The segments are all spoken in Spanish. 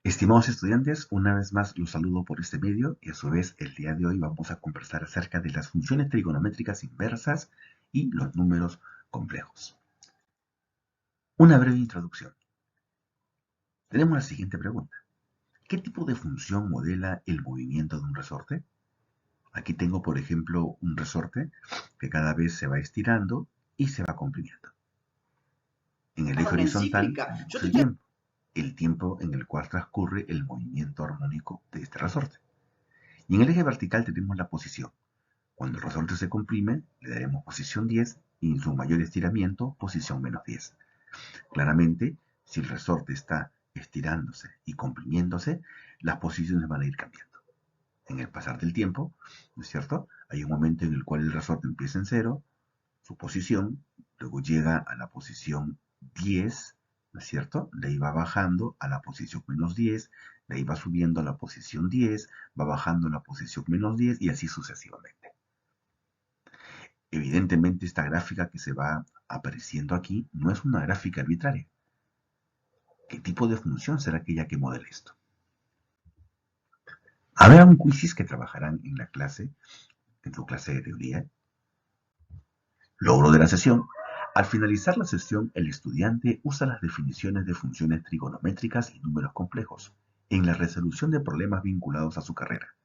Estimados estudiantes, una vez más los saludo por este medio y a su vez el día de hoy vamos a conversar acerca de las funciones trigonométricas inversas y los números complejos. Una breve introducción. Tenemos la siguiente pregunta. ¿Qué tipo de función modela el movimiento de un resorte? Aquí tengo, por ejemplo, un resorte que cada vez se va estirando y se va comprimiendo. En el eje Una horizontal encíclica. tenemos el tiempo en el cual transcurre el movimiento armónico de este resorte. Y en el eje vertical tenemos la posición. Cuando el resorte se comprime, le daremos posición 10 y en su mayor estiramiento, posición menos 10. Claramente, si el resorte está estirándose y comprimiéndose, las posiciones van a ir cambiando. En el pasar del tiempo, ¿no es cierto? Hay un momento en el cual el resorte empieza en 0, su posición, luego llega a la posición 10, ¿no es cierto? De ahí va bajando a la posición menos 10, de ahí va subiendo a la posición 10, va bajando a la posición menos 10 y así sucesivamente. Evidentemente esta gráfica que se va apareciendo aquí no es una gráfica arbitraria. ¿Qué tipo de función será aquella que modela esto? Habrá un quizzes que trabajarán en la clase, en su clase de teoría. Logro de la sesión. Al finalizar la sesión, el estudiante usa las definiciones de funciones trigonométricas y números complejos en la resolución de problemas vinculados a su carrera,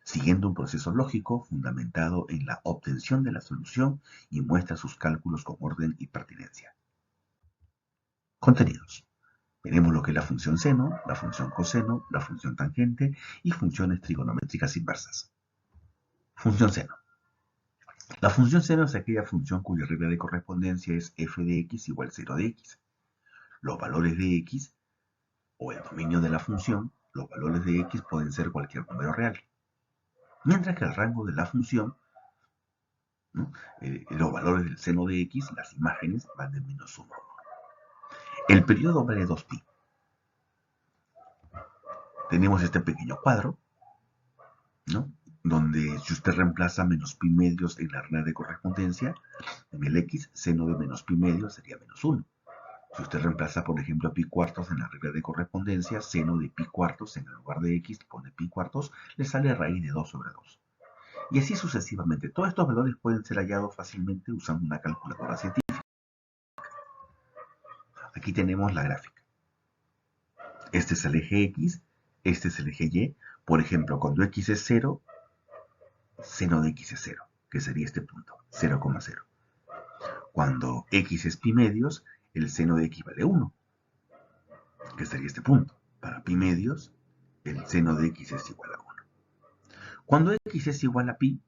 siguiendo un proceso lógico fundamentado en la obtención de la solución y muestra sus cálculos con orden y pertinencia. Contenidos. Tenemos lo que es la función seno, la función coseno, la función tangente y funciones trigonométricas inversas. Función seno. La función seno es aquella función cuya regla de correspondencia es f de x igual 0 de x. Los valores de x o el dominio de la función, los valores de x pueden ser cualquier número real. Mientras que el rango de la función, ¿no? Los valores del seno de x, las imágenes, van de menos 1 a 1. El periodo vale 2pi. Tenemos este pequeño cuadro, ¿no? Donde si usted reemplaza menos pi medios en la regla de correspondencia, en el x, seno de menos pi medios sería menos 1. Si usted reemplaza, por ejemplo, pi cuartos en la regla de correspondencia, seno de pi cuartos en lugar de x pone pi cuartos, le sale raíz de 2 sobre 2. Y así sucesivamente. Todos estos valores pueden ser hallados fácilmente usando una calculadora científica. Aquí tenemos la gráfica. Este es el eje x, este es el eje y. Por ejemplo, cuando x es 0, seno de x es 0, que sería este punto, 0,0. Cuando x es pi medios, el seno de x vale 1, que sería este punto. Para pi medios, el seno de x es igual a 1. Cuando x es igual a pi,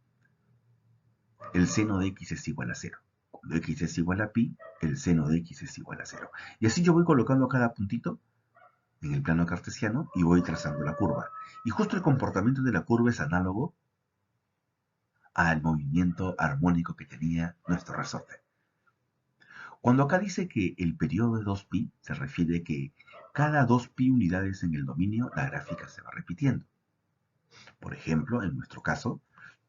el seno de x es igual a 0. Cuando x es igual a pi, el seno de x es igual a 0. Y así yo voy colocando cada puntito en el plano cartesiano y voy trazando la curva. Y justo el comportamiento de la curva es análogo al movimiento armónico que tenía nuestro resorte. Cuando acá dice que el periodo de 2pi, se refiere que cada 2pi unidades en el dominio, la gráfica se va repitiendo. Por ejemplo, en nuestro caso,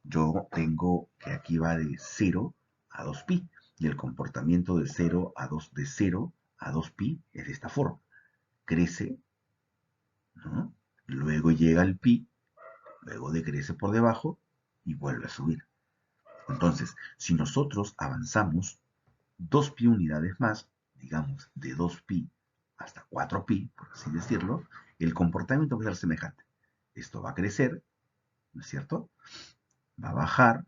yo tengo que aquí va de 0 a 2pi, y el comportamiento de 0 a 2pi es de esta forma. Crece, ¿no? Luego llega al pi, luego decrece por debajo y vuelve a subir. Entonces, si nosotros avanzamos 2pi unidades más, digamos de 2pi hasta 4pi, por así decirlo, el comportamiento va a ser semejante. Esto va a crecer, ¿no es cierto? Va a bajar,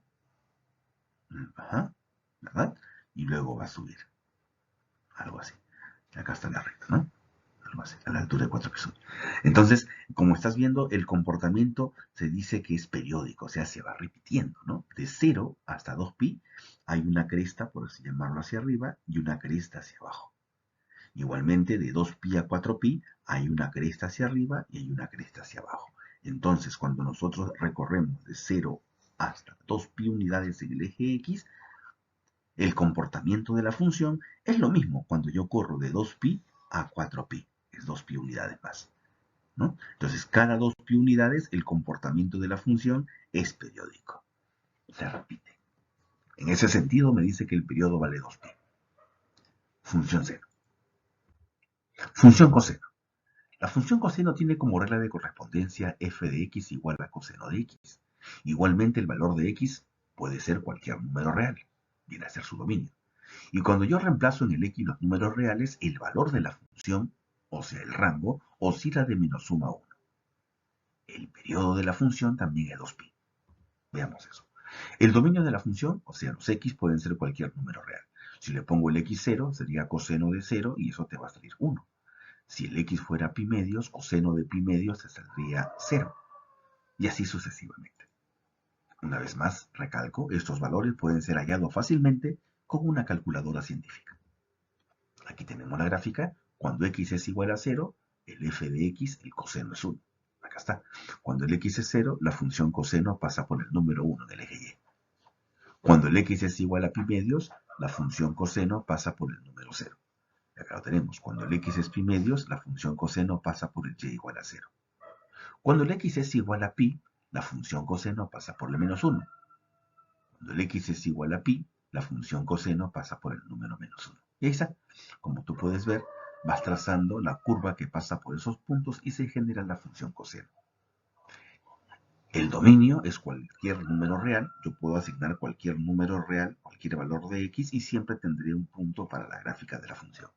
¿verdad? Y luego va a subir. Algo así. Acá está la recta, ¿no? Algo así, a la altura de 4 pisos. Entonces, como estás viendo, el comportamiento se dice que es periódico, o sea, se va repitiendo, ¿no? De 0 hasta 2pi hay una cresta, por así llamarlo, hacia arriba y una cresta hacia abajo. Igualmente, de 2pi a 4pi hay una cresta hacia arriba y hay una cresta hacia abajo. Entonces, cuando nosotros recorremos de 0 hasta 2pi unidades en el eje X, el comportamiento de la función es lo mismo cuando yo corro de 2pi a 4pi, es 2pi unidades más, ¿no? Entonces, cada 2pi unidades, el comportamiento de la función es periódico. Se repite. En ese sentido, me dice que el periodo vale 2pi. Función seno. Función coseno. La función coseno tiene como regla de correspondencia f de x igual a coseno de x. Igualmente el valor de x puede ser cualquier número real, viene a ser su dominio. Y cuando yo reemplazo en el x los números reales, el valor de la función, o sea el rango, oscila de menos 1 a 1. El periodo de la función también es 2pi. Veamos eso. El dominio de la función, o sea los x, pueden ser cualquier número real. Si le pongo el x0, sería coseno de 0 y eso te va a salir 1. Si el x fuera pi medios, coseno de pi medios te saldría 0. Y así sucesivamente. Una vez más, recalco, estos valores pueden ser hallados fácilmente con una calculadora científica. Aquí tenemos la gráfica. Cuando x es igual a 0, el f de x, el coseno es 1. Acá está. Cuando el x es 0, la función coseno pasa por el número 1 del eje y. Cuando el x es igual a pi medios, la función coseno pasa por el número 0. Y acá lo tenemos. Cuando el x es pi medios, la función coseno pasa por el y igual a 0. Cuando el x es igual a pi, la función coseno pasa por el menos 1. Cuando el x es igual a pi, la función coseno pasa por el número menos 1. Y ahí está. Como tú puedes ver, vas trazando la curva que pasa por esos puntos y se genera la función coseno. El dominio es cualquier número real. Yo puedo asignar cualquier número real, cualquier valor de x, y siempre tendré un punto para la gráfica de la función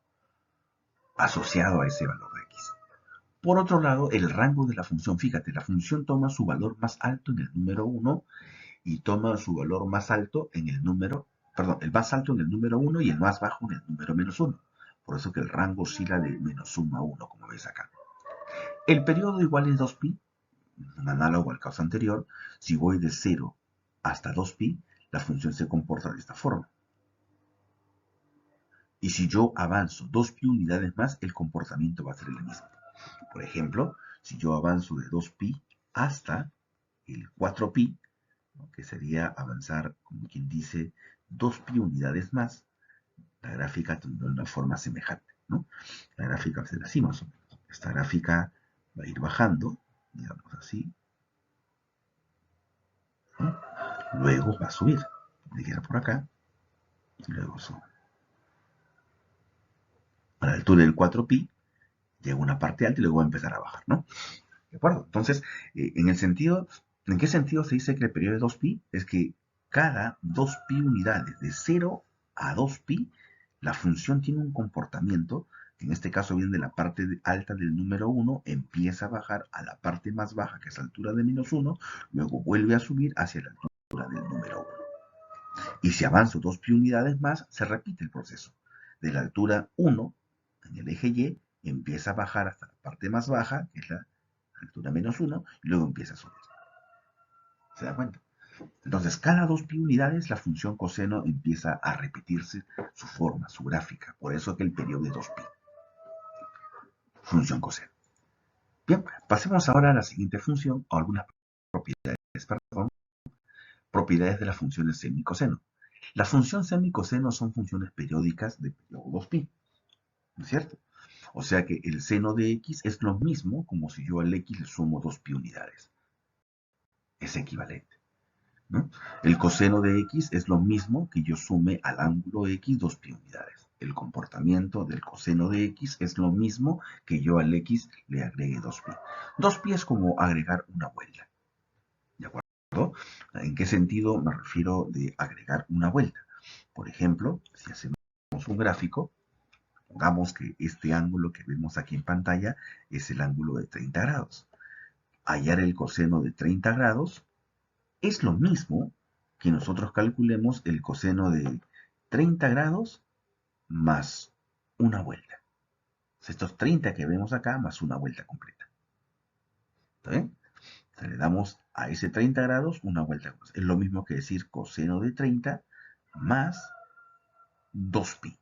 asociado a ese valor de x. Por otro lado, el rango de la función, fíjate, la función toma su valor más alto en el número 1 y toma su valor más alto en el número, perdón, el más alto en el número 1 y el más bajo en el número menos 1. Por eso que el rango oscila de menos 1 a 1, como ves acá. El periodo igual es 2pi, un análogo al caso anterior. Si voy de 0 hasta 2pi, la función se comporta de esta forma. Y si yo avanzo 2pi unidades más, el comportamiento va a ser el mismo. Por ejemplo, si yo avanzo de 2pi hasta el 4pi, ¿no?, que sería avanzar, como quien dice, 2pi unidades más, la gráfica tendrá una forma semejante, ¿no? La gráfica va a ser así más o menos. Esta gráfica va a ir bajando, digamos así, ¿no? Luego va a subir, llegar por acá, y luego sube. A la altura del 4pi, llega una parte alta y luego va a empezar a bajar, ¿no? ¿De acuerdo? Entonces, ¿en qué sentido se dice que el periodo es 2pi? Es que cada 2pi unidades, de 0 a 2pi, la función tiene un comportamiento, que en este caso viene de la parte alta del número 1, empieza a bajar a la parte más baja, que es la altura de menos 1, luego vuelve a subir hacia la altura del número 1. Y si avanzo 2pi unidades más, se repite el proceso. De la altura 1, en el eje Y, empieza a bajar hasta la parte más baja, que es la altura menos 1, y luego empieza a subir. ¿Se da cuenta? Entonces, cada 2pi unidades, la función coseno empieza a repetirse su forma, su gráfica. Por eso que el periodo es 2pi. Función coseno. Bien, pasemos ahora a la siguiente función, o algunas propiedades de las funciones semicoseno. La función semicoseno son funciones periódicas de periodo 2pi, ¿no es cierto? O sea que el seno de x es lo mismo como si yo al x le sumo 2pi unidades. Es equivalente, ¿no? El coseno de x es lo mismo que yo sume al ángulo x 2pi unidades. El comportamiento del coseno de x es lo mismo que yo al x le agregue 2pi. 2pi es como agregar una vuelta. ¿De acuerdo? ¿En qué sentido me refiero de agregar una vuelta? Por ejemplo, si hacemos un gráfico, pongamos que este ángulo que vemos aquí en pantalla es el ángulo de 30 grados. Hallar el coseno de 30 grados es lo mismo que nosotros calculemos el coseno de 30 grados más una vuelta. Estos 30 que vemos acá más una vuelta completa. ¿Está bien? O sea, le damos a ese 30 grados una vuelta. Es lo mismo que decir coseno de 30 más 2pi.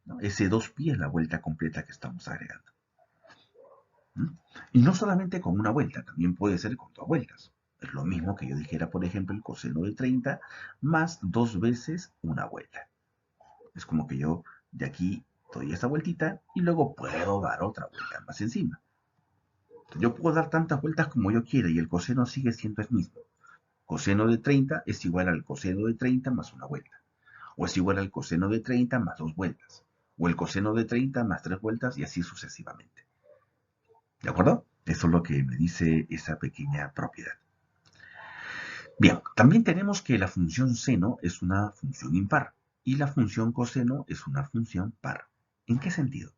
¿No? Ese 2pi es la vuelta completa que estamos agregando. ¿Mm? Y no solamente con una vuelta, también puede ser con 2 vueltas. Es lo mismo que yo dijera, por ejemplo, el coseno de 30 más 2 veces una vuelta. Es como que yo de aquí doy esta vueltita y luego puedo dar otra vuelta más encima. Entonces, yo puedo dar tantas vueltas como yo quiera y el coseno sigue siendo el mismo. Coseno de 30 es igual al coseno de 30 más una vuelta. O es igual al coseno de 30 más 2 vueltas. O el coseno de 30 más 3 vueltas y así sucesivamente. ¿De acuerdo? Eso es lo que me dice esa pequeña propiedad. Bien, también tenemos que la función seno es una función impar y la función coseno es una función par. ¿En qué sentido?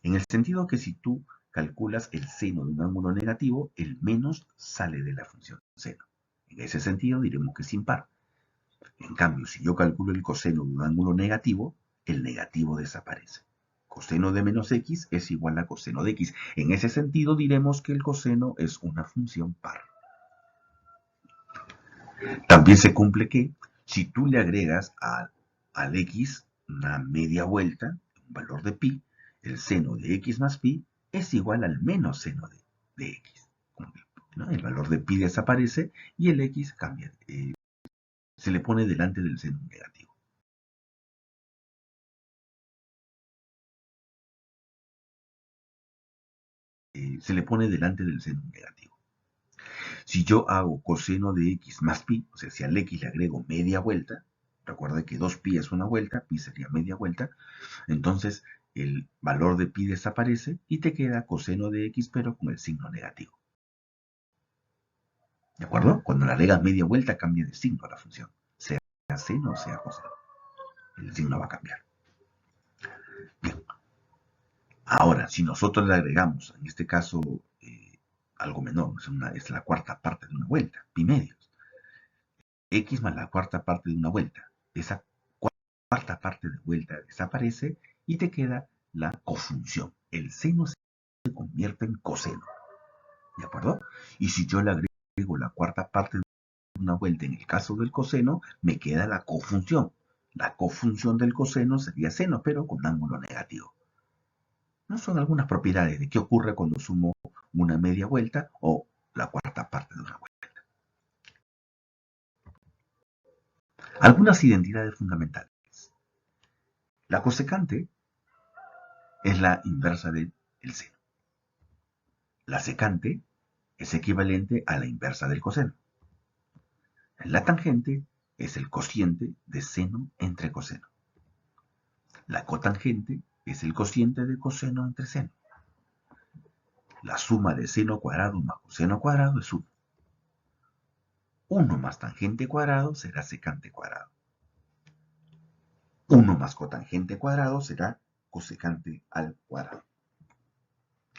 En el sentido que si tú calculas el seno de un ángulo negativo, el menos sale de la función seno. En ese sentido diremos que es impar. En cambio, si yo calculo el coseno de un ángulo negativo, el negativo desaparece. Coseno de menos x es igual a coseno de x. En ese sentido diremos que el coseno es una función par. También se cumple que si tú le agregas al x una media vuelta, un valor de pi, el seno de x más pi es igual al menos seno de x. ¿No? El valor de pi desaparece y el x cambia. Se le pone delante del seno negativo. Se le pone delante del seno negativo. Si yo hago coseno de x más pi, o sea, si al x le agrego media vuelta, recuerda que 2pi es una vuelta, pi sería media vuelta, entonces el valor de pi desaparece y te queda coseno de x pero con el signo negativo. ¿De acuerdo? Cuando le agregas media vuelta cambia de signo a la función, sea seno o sea coseno. El signo va a cambiar. Bien. Ahora, si nosotros le agregamos, en este caso, algo menor, es la cuarta parte de una vuelta, pi medios, x más la cuarta parte de una vuelta, esa cuarta parte de vuelta desaparece y te queda la cofunción. El seno se convierte en coseno. ¿De acuerdo? Y si yo le agrego la cuarta parte de una vuelta en el caso del coseno, me queda la cofunción. La cofunción del coseno sería seno, pero con ángulo negativo. ¿No? Son algunas propiedades de qué ocurre cuando sumo una media vuelta o la cuarta parte de una vuelta. Algunas identidades fundamentales. La cosecante es la inversa del seno. La secante es equivalente a la inversa del coseno. La tangente es el cociente de seno entre coseno. La cotangente es el cociente de coseno entre seno. La suma de seno cuadrado más coseno cuadrado es 1. 1 más tangente cuadrado será secante cuadrado. 1 más cotangente cuadrado será cosecante al cuadrado.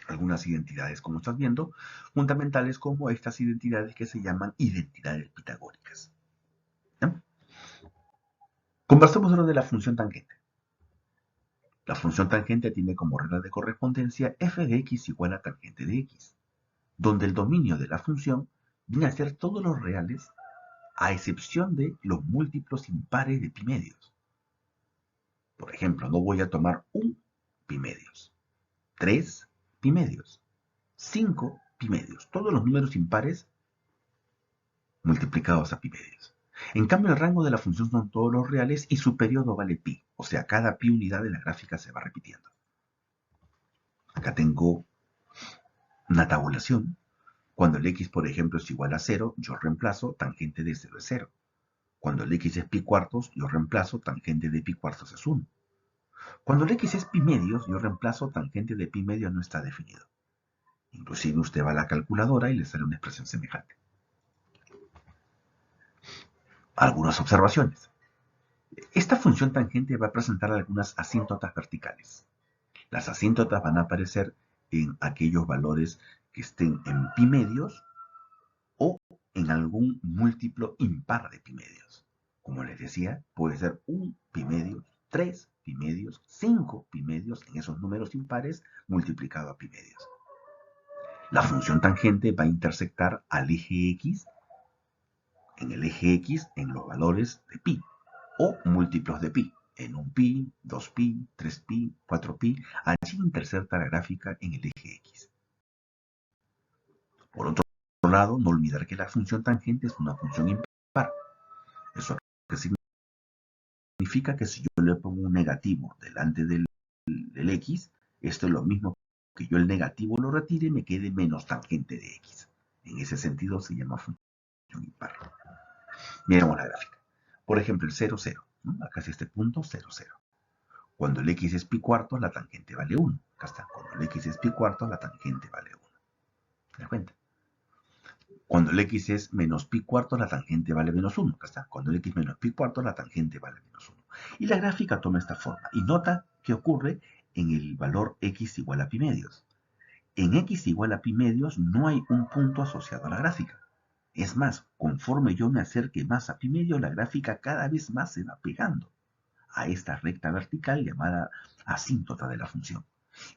Algunas identidades, como estás viendo, fundamentales como estas identidades que se llaman identidades pitagóricas. ¿No? Conversemos ahora de la función tangente. La función tangente tiene como regla de correspondencia f de x igual a tangente de x, donde el dominio de la función viene a ser todos los reales a excepción de los múltiplos impares de pi medios. Por ejemplo, no voy a tomar un pi medios, 3 pi medios, 5 pi medios, todos los números impares multiplicados a pi medios. En cambio, el rango de la función son todos los reales y su periodo vale pi, o sea, cada pi unidad de la gráfica se va repitiendo. Acá tengo una tabulación. Cuando el x, por ejemplo, es igual a 0, yo reemplazo tangente de 0 es 0. Cuando el x es pi cuartos, yo reemplazo tangente de pi cuartos es 1. Cuando el x es pi medios, yo reemplazo tangente de pi medios no está definido. Inclusive usted va a la calculadora y le sale una expresión semejante. Algunas observaciones. Esta función tangente va a presentar algunas asíntotas verticales. Las asíntotas van a aparecer en aquellos valores que estén en pi medios o en algún múltiplo impar de pi medios. Como les decía, puede ser 1 pi medios, 3 pi medios, 5 pi medios en esos números impares multiplicado a pi medios. La función tangente va a intersectar al eje x, en el eje x en los valores de pi o múltiplos de pi. En 1pi, 2pi, 3pi, 4pi, allí intersecta la gráfica en el eje x. Por otro lado, no olvidar que la función tangente es una función impar. Eso significa que si yo le pongo un negativo delante del x, esto es lo mismo que yo el negativo lo retire y me quede menos tangente de x. En ese sentido se llama función impar. Miremos la gráfica. Por ejemplo, el 0, 0. ¿No? Acá es este punto 0, 0. Cuando el x es pi cuartos, la tangente vale 1. Acá está. Cuando el x es pi cuartos, la tangente vale 1. ¿Te das cuenta? Cuando el x es menos pi cuartos, la tangente vale menos 1. Acá está. Cuando el x es menos pi cuartos, la tangente vale menos 1. Y la gráfica toma esta forma. Y nota qué ocurre en el valor x igual a pi medios. En x igual a pi medios no hay un punto asociado a la gráfica. Es más, conforme yo me acerque más a pi medios, la gráfica cada vez más se va pegando a esta recta vertical llamada asíntota de la función.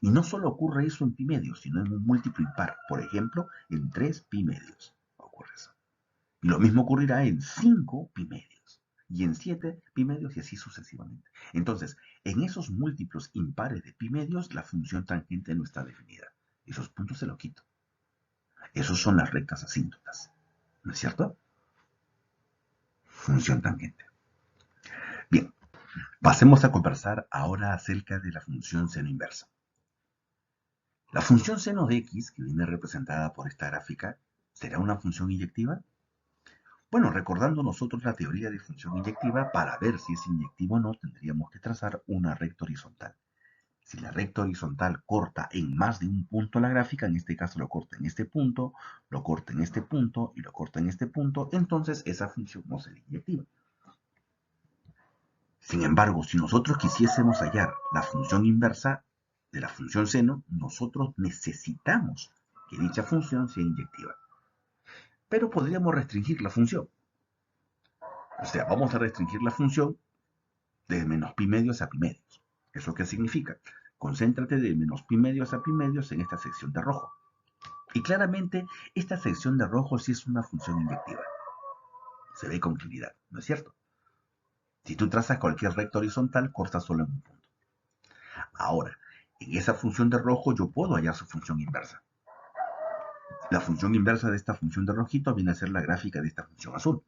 Y no solo ocurre eso en pi medios, sino en un múltiplo impar. Por ejemplo, en 3 pi medios ocurre eso. Y lo mismo ocurrirá en 5 pi medios. Y en 7 pi medios y así sucesivamente. Entonces, en esos múltiplos impares de pi medios, la función tangente no está definida. Esos puntos se los quito. Esos son las rectas asíntotas. ¿No es cierto? Función tangente. Bien, pasemos a conversar ahora acerca de la función seno inversa. La función seno de x, que viene representada por esta gráfica, ¿será una función inyectiva? Bueno, recordando nosotros la teoría de función inyectiva, para ver si es inyectiva o no, tendríamos que trazar una recta horizontal. Si la recta horizontal corta en más de un punto la gráfica, en este caso lo corta en este punto, lo corta en este punto y lo corta en este punto, entonces esa función no sería inyectiva. Sin embargo, si nosotros quisiésemos hallar la función inversa de la función seno, nosotros necesitamos que dicha función sea inyectiva. Pero podríamos restringir la función. O sea, vamos a restringir la función de menos pi medios a pi medios. ¿Eso qué significa? Concéntrate de menos pi medios a pi medios en esta sección de rojo. Y claramente, esta sección de rojo sí es una función inyectiva. Se ve con claridad, ¿no es cierto? Si tú trazas cualquier recta horizontal, corta solo en un punto. Ahora, en esa función de rojo yo puedo hallar su función inversa. La función inversa de esta función de rojito viene a ser la gráfica de esta función azul.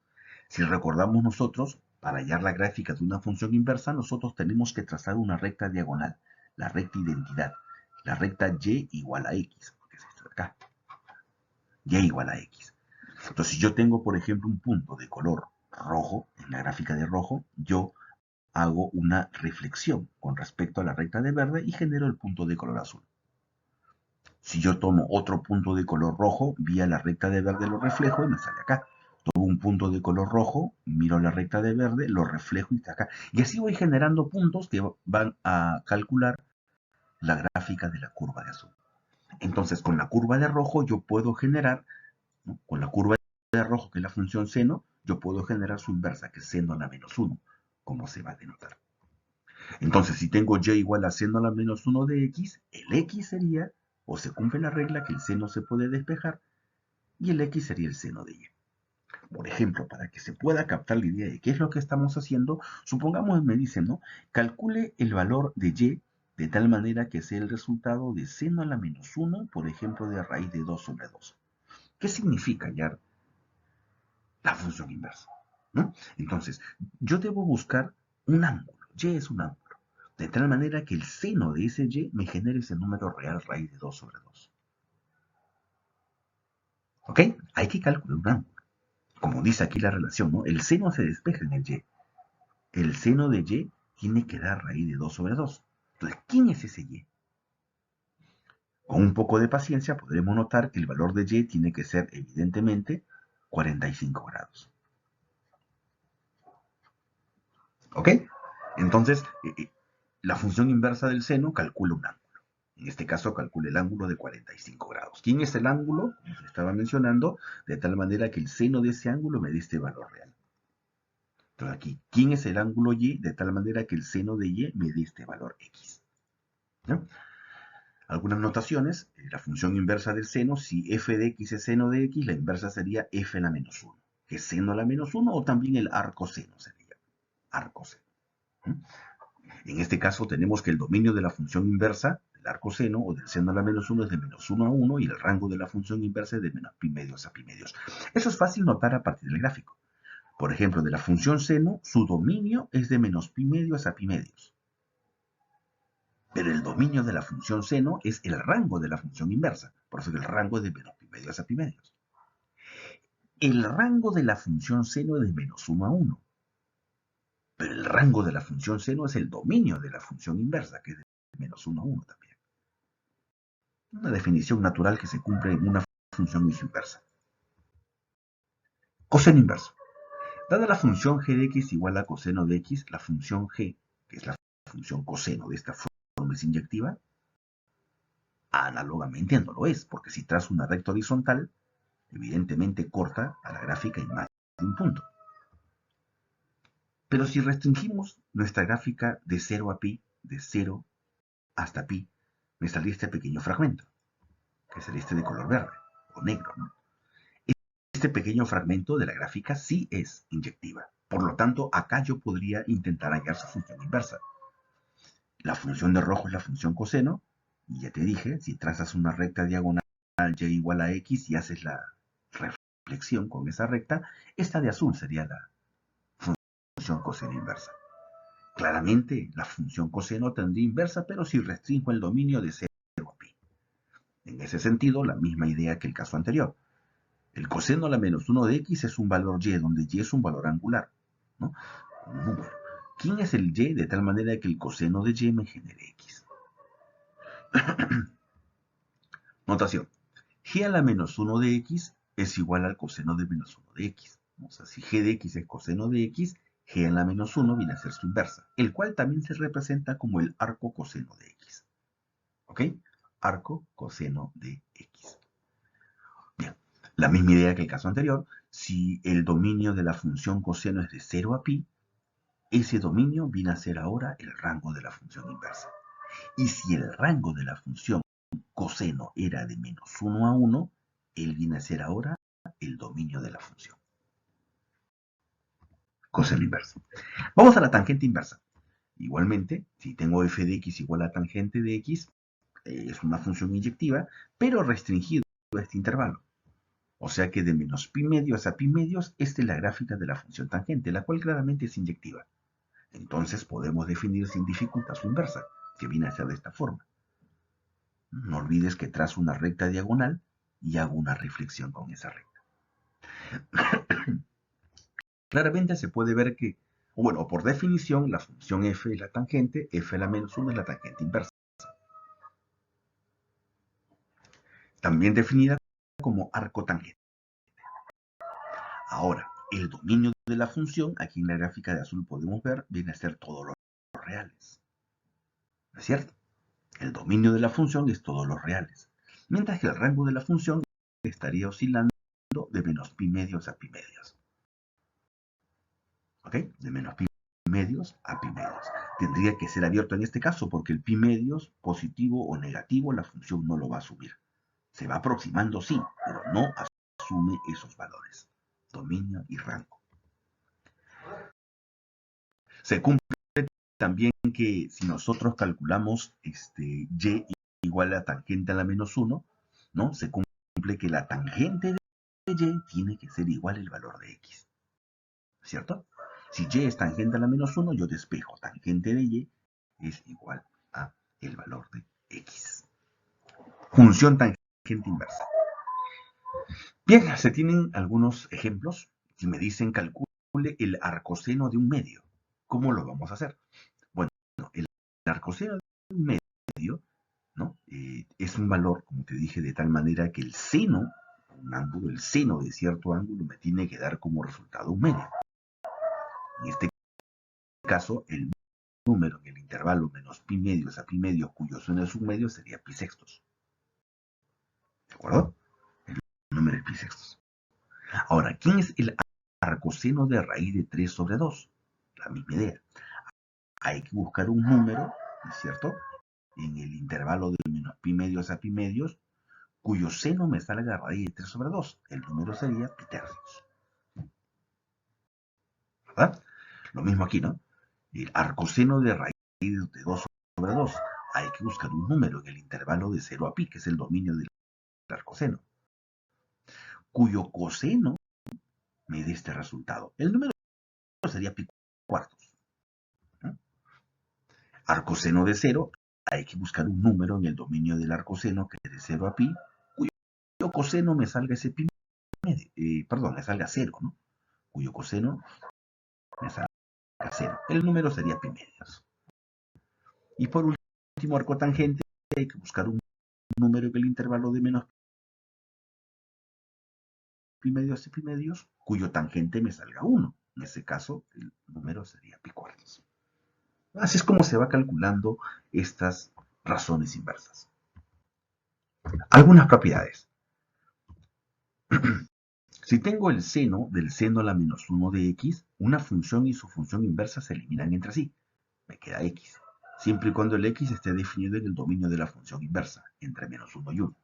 Si recordamos nosotros, para hallar la gráfica de una función inversa, nosotros tenemos que trazar una recta diagonal, la recta identidad, la recta y igual a x, que es esto de acá, y igual a x. Entonces, si yo tengo, por ejemplo, un punto de color rojo, en la gráfica de rojo, yo hago una reflexión con respecto a la recta de verde y genero el punto de color azul. Si yo tomo otro punto de color rojo, vía la recta de verde lo reflejo y me sale acá. Tomo un punto de color rojo, miro la recta de verde, lo reflejo y está acá. Y así voy generando puntos que van a calcular la gráfica de la curva de azul. Entonces, con la curva de rojo yo puedo generar, ¿no? Con la curva de rojo, que es la función seno, yo puedo generar su inversa, que es seno a la menos 1, como se va a denotar. Entonces, si tengo y igual a seno a la menos 1 de x, el x sería, o se cumple la regla que el seno se puede despejar, y el x sería el seno de y. Por ejemplo, para que se pueda captar la idea de qué es lo que estamos haciendo, supongamos me dicen, ¿no? Calcule el valor de y de tal manera que sea el resultado de seno a la menos 1, por ejemplo, de raíz de 2 sobre 2. ¿Qué significa hallar la función inversa? ¿No? Entonces, yo debo buscar un ángulo. Y es un ángulo. De tal manera que el seno de ese y me genere ese número real raíz de 2 sobre 2. ¿Ok? Hay que calcular un ángulo. Como dice aquí la relación, ¿no? El seno se despeja en el y. El seno de y tiene que dar raíz de 2 sobre 2. Entonces, ¿quién es ese y? Con un poco de paciencia podremos notar que el valor de y tiene que ser, evidentemente, 45 grados. ¿Ok? Entonces, la función inversa del seno calcula un ángulo. En este caso, calcula el ángulo de 45 grados. ¿Quién es el ángulo? Como se estaba mencionando, de tal manera que el seno de ese ángulo me dé este valor real. Entonces aquí, ¿quién es el ángulo y? De tal manera que el seno de y me dé este valor x. ¿No? Algunas notaciones, la función inversa del seno, si f de x es seno de x, la inversa sería f a la menos 1, que es seno a la menos 1, o también el arcoseno sería, arcoseno. En este caso tenemos que el dominio de la función inversa del arcoseno o del seno a la menos 1 es de menos 1 a 1 y el rango de la función inversa es de menos pi medios a pi medios. Eso es fácil notar a partir del gráfico. Por ejemplo, de la función seno, su dominio es de menos pi medios a pi medios. Pero el dominio de la función seno es el rango de la función inversa. Por eso el rango es de menos pi medios a pi medios. El rango de la función seno es de menos 1 a 1. Pero el rango de la función seno es el dominio de la función inversa, que es de menos 1 a 1 también. Una definición natural que se cumple en una función y su inversa. Coseno inverso. Dada la función g de x igual a coseno de x, la función g, que es la función coseno de esta forma es inyectiva, análogamente no lo es, porque si trazo una recta horizontal, evidentemente corta a la gráfica en más de un punto. Pero si restringimos nuestra gráfica de 0 a pi, de 0 hasta pi, me saldría este pequeño fragmento, que sería este de color verde o negro, ¿no? Este pequeño fragmento de la gráfica sí es inyectiva. Por lo tanto, acá yo podría intentar hallar su función inversa. La función de rojo es la función coseno, y ya te dije, si trazas una recta diagonal y igual a x y haces la reflexión con esa recta, esta de azul sería la función coseno inversa. Claramente, la función coseno tendría inversa, pero si restringo el dominio de 0 a pi. En ese sentido, la misma idea que el caso anterior. El coseno a la menos 1 de x es un valor y, donde y es un valor angular, ¿no? Un número. ¿Quién es el y de tal manera que el coseno de y me genere x? Notación. G a la menos 1 de x es igual al coseno de menos 1 de x. O sea, si g de x es coseno de x, g a la menos 1 viene a ser su inversa, el cual también se representa como el arco coseno de x. ¿Ok? Arco coseno de x. Bien, la misma idea que el caso anterior. Si el dominio de la función coseno es de 0 a pi, ese dominio viene a ser ahora el rango de la función inversa. Y si el rango de la función coseno era de menos 1 a 1, él viene a ser ahora el dominio de la función coseno inversa. Vamos a la tangente inversa. Igualmente, si tengo f de x igual a tangente de x, es una función inyectiva, pero restringido a este intervalo. O sea que de menos pi medios a pi medios, esta es la gráfica de la función tangente, la cual claramente es inyectiva. Entonces podemos definir sin dificultad su inversa, que viene a ser de esta forma. No olvides que trazo una recta diagonal y hago una reflexión con esa recta. Claramente se puede ver que, bueno, por definición, la función f es la tangente, f a la menos 1 es la tangente inversa. También definida como arco tangente. Ahora, el dominio de la función, aquí en la gráfica de azul podemos ver, viene a ser todos los reales. ¿No es cierto? El dominio de la función es todos los reales. Mientras que el rango de la función estaría oscilando de menos pi medios a pi medios. ¿Ok? De menos pi medios a pi medios. Tendría que ser abierto en este caso porque el pi medios, positivo o negativo, la función no lo va a asumir. Se va aproximando, sí, pero no asume esos valores. Dominio y rango. Se cumple también que si nosotros calculamos y igual a tangente a la menos 1, ¿no? Se cumple que la tangente de y tiene que ser igual al valor de x. ¿Cierto? Si y es tangente a la menos 1, yo despejo tangente de y es igual a el valor de x. Función tangente inversa. Bien, se tienen algunos ejemplos. Si me dicen calcule el arcoseno de un medio, ¿cómo lo vamos a hacer? Bueno, el arcoseno de un medio, ¿no? Es un valor, como te dije, de tal manera que el seno, un ángulo, el seno de cierto ángulo me tiene que dar como resultado un medio. En este caso, el número en el intervalo menos pi medios a pi medios, cuyo seno es un medio, sería pi sextos. ¿De acuerdo? El número es pi sextos. Ahora, ¿quién es el arcoseno de raíz de 3 sobre 2? La misma idea. Hay que buscar un número, ¿no es cierto?, en el intervalo de menos pi medios a pi medios, cuyo seno me salga a raíz de 3 sobre 2. El número sería pi tercios. ¿Verdad? Lo mismo aquí, ¿no? El arcoseno de raíz de 2 sobre 2. Hay que buscar un número en el intervalo de 0 a pi, que es el dominio del arcoseno, cuyo coseno me dé este resultado. El número sería pi cuartos. ¿No? Arcoseno de 0, hay que buscar un número en el dominio del arcoseno que es de 0 a pi, cuyo coseno me salga ese pi me salga 0, ¿no? Cuyo coseno me salga 0. El número sería pi medios. Y por último, arco tangente, hay que buscar un número en el intervalo de menos pi medios y pi medios, cuyo tangente me salga 1. En ese caso, el número sería pi cuartos. Así es como se va calculando estas razones inversas. Algunas propiedades. Si tengo el seno del seno a la menos 1 de x, una función y su función inversa se eliminan entre sí. Me queda x, siempre y cuando el x esté definido en el dominio de la función inversa, entre menos 1 y 1.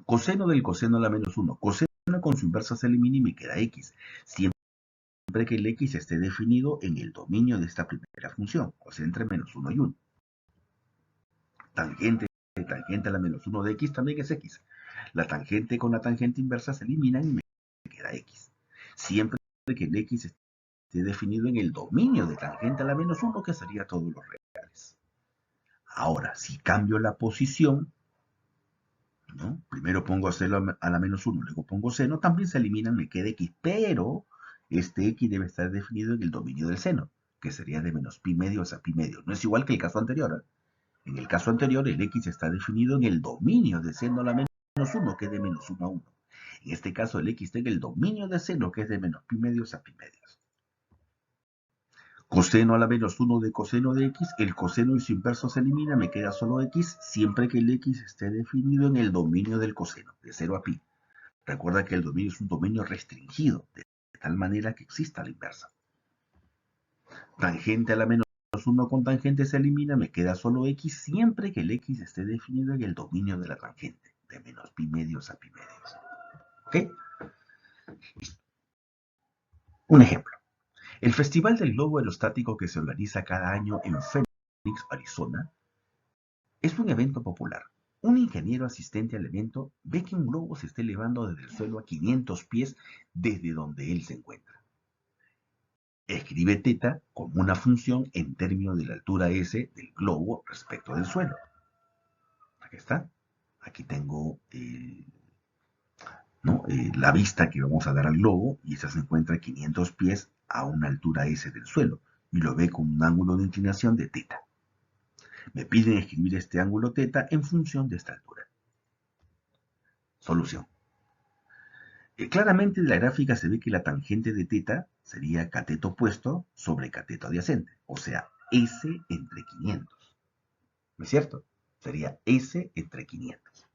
Coseno del coseno a la menos 1. Coseno con su inversa se elimina y me queda x, siempre que el x esté definido en el dominio de esta primera función, o sea, entre menos 1 y 1. Tangente a la menos 1 de x también es x. La tangente con la tangente inversa se eliminan y me queda x. Siempre que el x esté definido en el dominio de tangente a la menos 1, que sería todos los reales. Ahora, si cambio la posición, ¿no? Primero pongo seno a la menos 1, luego pongo seno, también se eliminan, me queda x, pero este x debe estar definido en el dominio del seno, que sería de menos pi medios a pi medios. No es igual que el caso anterior, ¿eh? En el caso anterior, el x está definido en el dominio de seno a la menos 1, que es de menos 1 a 1. En este caso, el x está en el dominio de seno, que es de menos pi medios a pi medios. Coseno a la menos 1 de coseno de x, el coseno y su inverso se elimina, me queda solo x, siempre que el x esté definido en el dominio del coseno, de 0 a pi. Recuerda que el dominio es un dominio restringido, de tal manera que exista la inversa. Tangente a la menos 1 con tangente se elimina, me queda solo x, siempre que el x esté definido en el dominio de la tangente, de menos pi medios a pi medios. ¿Ok? Un ejemplo. El Festival del Globo Aerostático que se organiza cada año en Phoenix, Arizona, es un evento popular. Un ingeniero asistente al evento ve que un globo se está elevando desde el suelo a 500 pies desde donde él se encuentra. Escribe θ como una función en términos de la altura s del globo respecto del suelo. Aquí está. Aquí tengo la vista que vamos a dar al globo y esa se encuentra a 500 pies a una altura s del suelo y lo ve con un ángulo de inclinación de θ. Me piden escribir este ángulo θ en función de esta altura. Solución. Claramente de la gráfica se ve que la tangente de θ sería cateto opuesto sobre cateto adyacente, o sea, S entre 500. ¿No es cierto? Sería S entre 500.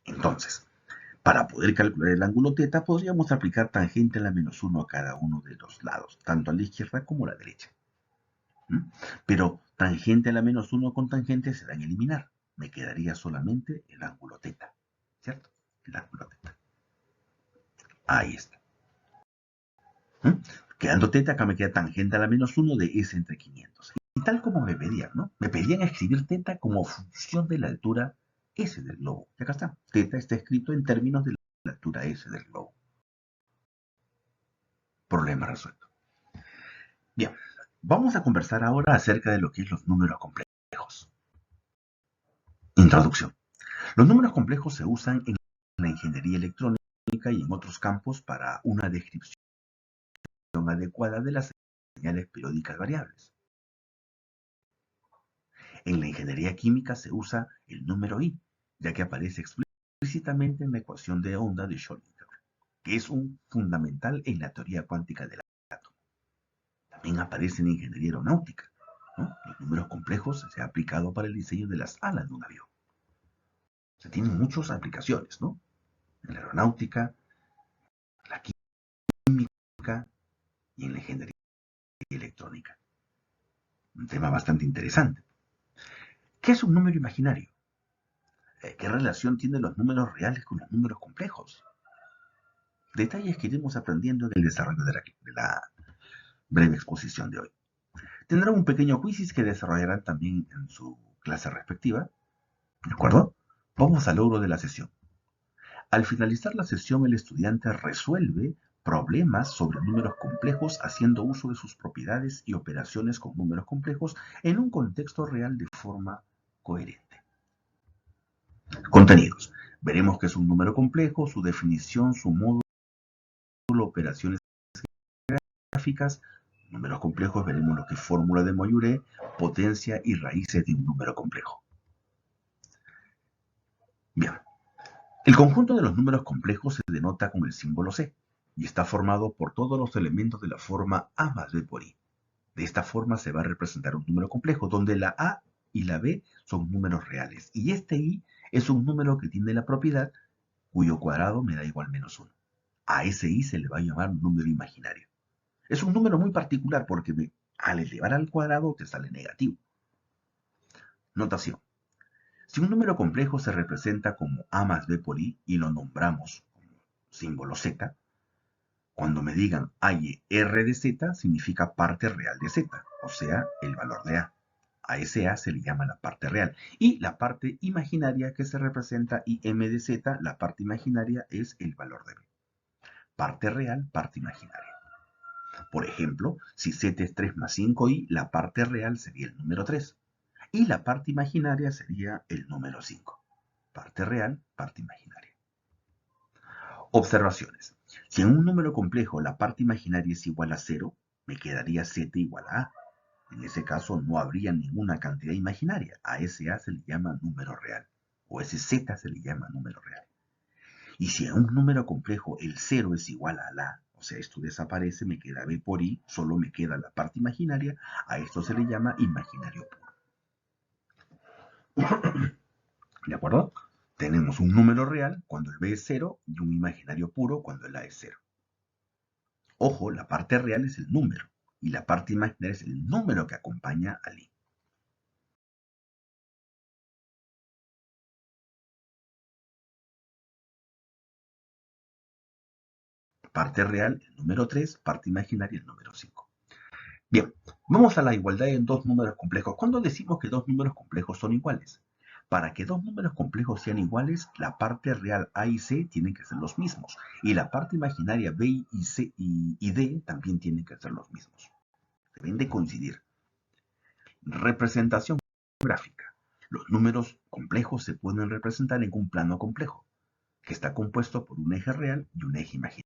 Entonces, para poder calcular el ángulo θ, podríamos aplicar tangente a la menos 1 a cada uno de los lados, tanto a la izquierda como a la derecha. Pero tangente a la menos 1 con tangente se dan a eliminar. Me quedaría solamente el ángulo θ, ¿cierto? El ángulo θ. Ahí está. Quedando θ, acá me queda tangente a la menos 1 de S entre 500. Y tal como me pedían, ¿no? Me pedían escribir θ como función de la altura S del globo. Y acá está. θ está escrito en términos de la altura S del globo. Problema resuelto. Bien, vamos a conversar ahora acerca de lo que es los números complejos. Introducción. Los números complejos se usan en la ingeniería electrónica y en otros campos para una descripción adecuada de las señales periódicas variables. En la ingeniería química se usa el número I, ya que aparece explícitamente en la ecuación de onda de Schrödinger, que es un fundamental en la teoría cuántica del átomo. También aparece en la ingeniería aeronáutica, ¿no? Los números complejos se han aplicado para el diseño de las alas de un avión. Se tienen muchas aplicaciones, ¿no? En la aeronáutica, la química y en la ingeniería electrónica. Un tema bastante interesante. ¿Qué es un número imaginario? ¿Qué relación tienen los números reales con los números complejos? Detalles que iremos aprendiendo en el desarrollo de la breve exposición de hoy. Tendrán un pequeño quiz que desarrollarán también en su clase respectiva. ¿De acuerdo? Vamos al logro de la sesión. Al finalizar la sesión, el estudiante resuelve problemas sobre números complejos haciendo uso de sus propiedades y operaciones con números complejos en un contexto real de forma coherente. Contenidos. Veremos qué es un número complejo, su definición, su módulo, operaciones gráficas. Números complejos, veremos lo que es fórmula de Moyuré, potencia y raíces de un número complejo. Bien. El conjunto de los números complejos se denota con el símbolo C y está formado por todos los elementos de la forma A más B por I. De esta forma se va a representar un número complejo donde la A y la B son números reales y este I es un número que tiene la propiedad cuyo cuadrado me da igual menos 1. A ese I se le va a llamar un número imaginario. Es un número muy particular porque al elevar al cuadrado te sale negativo. Notación. Si un número complejo se representa como A más B por I y lo nombramos como símbolo Z, cuando me digan hay R de Z significa parte real de Z, o sea, el valor de A. A ese A se le llama la parte real. Y la parte imaginaria que se representa IM de Z, la parte imaginaria es el valor de B. Parte real, parte imaginaria. Por ejemplo, si Z es 3 más 5i, la parte real sería el número 3. Y la parte imaginaria sería el número 5. Parte real, parte imaginaria. Observaciones. Si en un número complejo la parte imaginaria es igual a 0, me quedaría z igual a a. En ese caso no habría ninguna cantidad imaginaria. A ese a se le llama número real. O ese z se le llama número real. Y si en un número complejo el 0 es igual a la, o sea, esto desaparece, me queda b por i, solo me queda la parte imaginaria, a esto se le llama imaginario puro. ¿De acuerdo? Tenemos un número real cuando el b es 0 y un imaginario puro cuando el a es 0. Ojo, la parte real es el número y la parte imaginaria es el número que acompaña al i. Parte real, el número 3, parte imaginaria, el número 5. Bien, vamos a la igualdad en dos números complejos. ¿Cuándo decimos que dos números complejos son iguales? Para que dos números complejos sean iguales, la parte real A y C tienen que ser los mismos. Y la parte imaginaria B y C y D también tienen que ser los mismos. Deben de coincidir. Representación gráfica. Los números complejos se pueden representar en un plano complejo, que está compuesto por un eje real y un eje imaginario.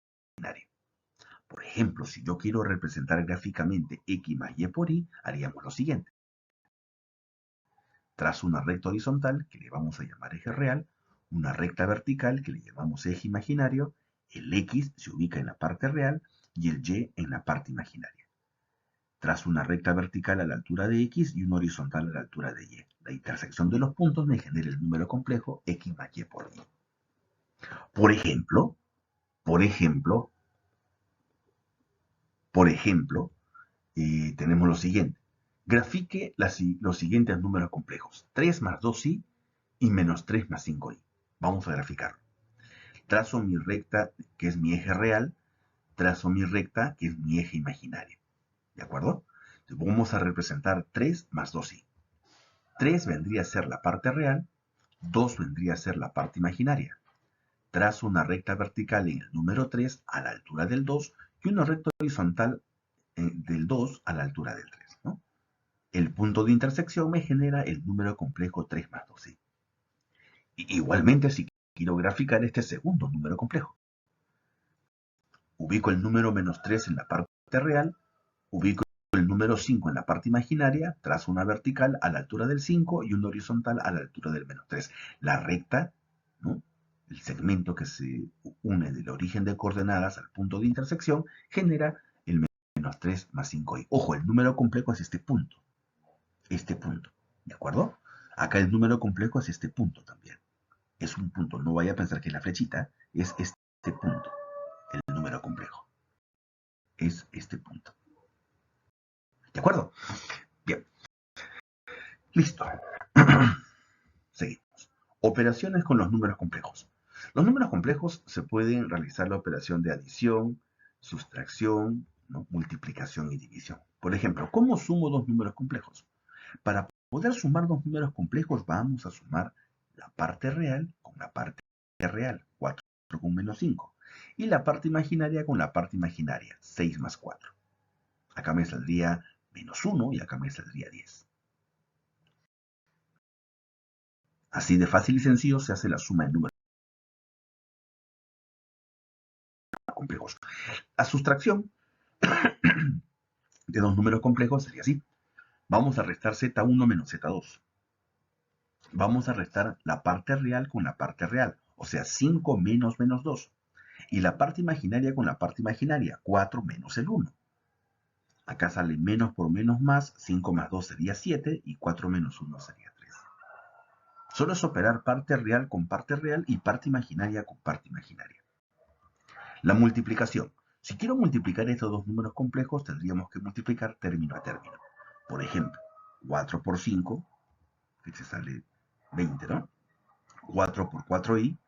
Por ejemplo, si yo quiero representar gráficamente x más y por y, haríamos lo siguiente. Trazo una recta horizontal, que le vamos a llamar eje real, una recta vertical, que le llamamos eje imaginario, el x se ubica en la parte real y el y en la parte imaginaria. Trazo una recta vertical a la altura de x y una horizontal a la altura de y. La intersección de los puntos me genera el número complejo x más y por y. Por ejemplo, por ejemplo, por ejemplo, tenemos lo siguiente. Grafique los siguientes números complejos. 3 más 2i y menos 3 más 5i. Vamos a graficarlo. Trazo mi recta, que es mi eje real. Trazo mi recta, que es mi eje imaginario. ¿De acuerdo? Entonces vamos a representar 3 más 2i. 3 vendría a ser la parte real. 2 vendría a ser la parte imaginaria. Trazo una recta vertical en el número 3 a la altura del 2 y una recta horizontal del 2 a la altura del 3. ¿No? El punto de intersección me genera el número complejo 3 más 2i. Igualmente, si quiero graficar este segundo número complejo, ubico el número menos 3 en la parte real, ubico el número 5 en la parte imaginaria, trazo una vertical a la altura del 5 y una horizontal a la altura del menos 3. La recta, ¿no? El segmento que se une del origen de coordenadas al punto de intersección, genera el menos 3 más 5i. Ojo, el número complejo es este punto. ¿De acuerdo? Acá el número complejo es este punto también. Es un punto, no vaya a pensar que la flechita es este punto, el número complejo. Es este punto. ¿De acuerdo? Bien. Listo. Seguimos. Operaciones con los números complejos. Los números complejos se pueden realizar la operación de adición, sustracción, ¿no? Multiplicación y división. Por ejemplo, ¿cómo sumo dos números complejos? Para poder sumar dos números complejos vamos a sumar la parte real con la parte real, 4 con menos 5, y la parte imaginaria con la parte imaginaria, 6 más 4. Acá me saldría menos 1 y acá me saldría 10. Así de fácil y sencillo se hace la suma de números complejos. La sustracción de dos números complejos sería así. Vamos a restar z1 menos z2. Vamos a restar la parte real con la parte real. o sea, 5 menos menos 2. Y la parte imaginaria con la parte imaginaria, 4 menos el 1. Acá sale menos por menos más, 5 más 2 sería 7 y 4 menos 1 sería 3. Solo es operar parte real con parte real y parte imaginaria con parte imaginaria. La multiplicación. Si quiero multiplicar estos dos números complejos, tendríamos que multiplicar término a término. Por ejemplo, 4 por 5, que se sale 20, ¿no? 4 por 4i,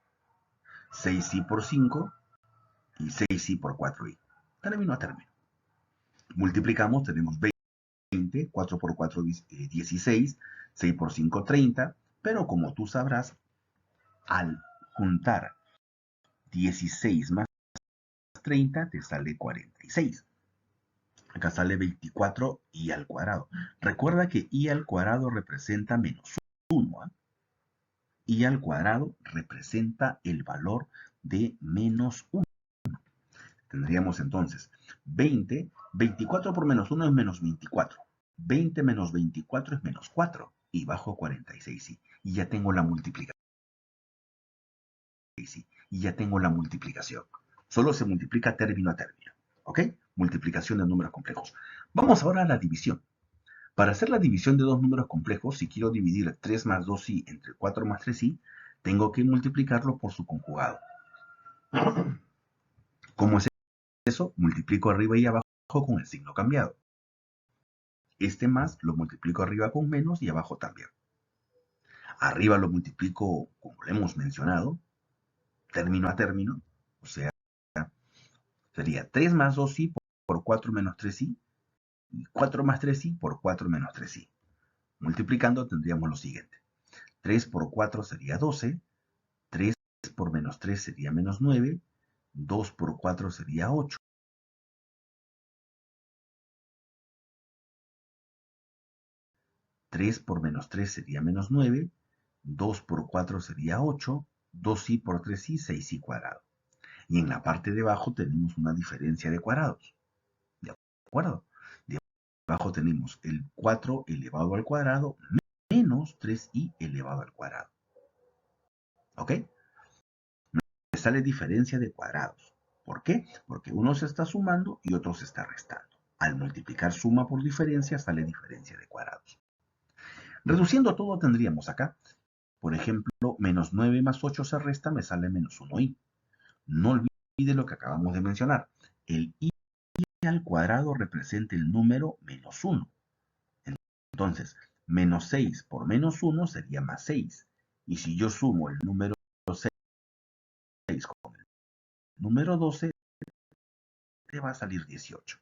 6i por 5 y 6i por 4i. Término a término. Multiplicamos, tenemos 20, 4 por 4, 16, 6 por 5, 30, pero como tú sabrás, al juntar 16 más 30 te sale 46. Acá sale 24 i al cuadrado. Recuerda que i al cuadrado representa menos 1. I al cuadrado representa el valor de menos 1. Tendríamos entonces 20, 24 por menos 1 es menos 24. 20 menos 24 es menos 4. Y bajo 46i. Y ya tengo la multiplicación. Y ya tengo la multiplicación. Solo se multiplica término a término. ¿Ok? Multiplicación de números complejos. Vamos ahora a la división. Para hacer la división de dos números complejos, si quiero dividir 3 más 2i entre 4 más 3i, tengo que multiplicarlo por su conjugado. ¿Cómo es eso? Multiplico arriba y abajo con el signo cambiado. Este más lo multiplico arriba con menos y abajo también. Arriba lo multiplico, como lo hemos mencionado, término a término, o sea, sería 3 más 2i por 4 menos 3i, y 4 más 3i por 4 menos 3i. Multiplicando tendríamos lo siguiente. 3 por 4 sería 12, 3 por menos 3 sería menos 9, 2 por 4 sería 8. 3 por menos 3 sería menos 9, 2 por 4 sería 8, 2i por 3i, 6i cuadrado. Y en la parte de abajo tenemos una diferencia de cuadrados. ¿De acuerdo? De abajo tenemos el 4 elevado al cuadrado menos 3i elevado al cuadrado. ¿Ok? Me sale diferencia de cuadrados. ¿Por qué? Porque uno se está sumando y otro se está restando. Al multiplicar suma por diferencia sale diferencia de cuadrados. Reduciendo todo tendríamos acá, por ejemplo, menos 9 más 8 se resta, me sale menos 1i. No olvide lo que acabamos de mencionar. El i al cuadrado representa el número menos 1. Entonces, menos 6 por menos 1 sería más 6. Y si yo sumo el número 6 con el número 12, te va a salir 18.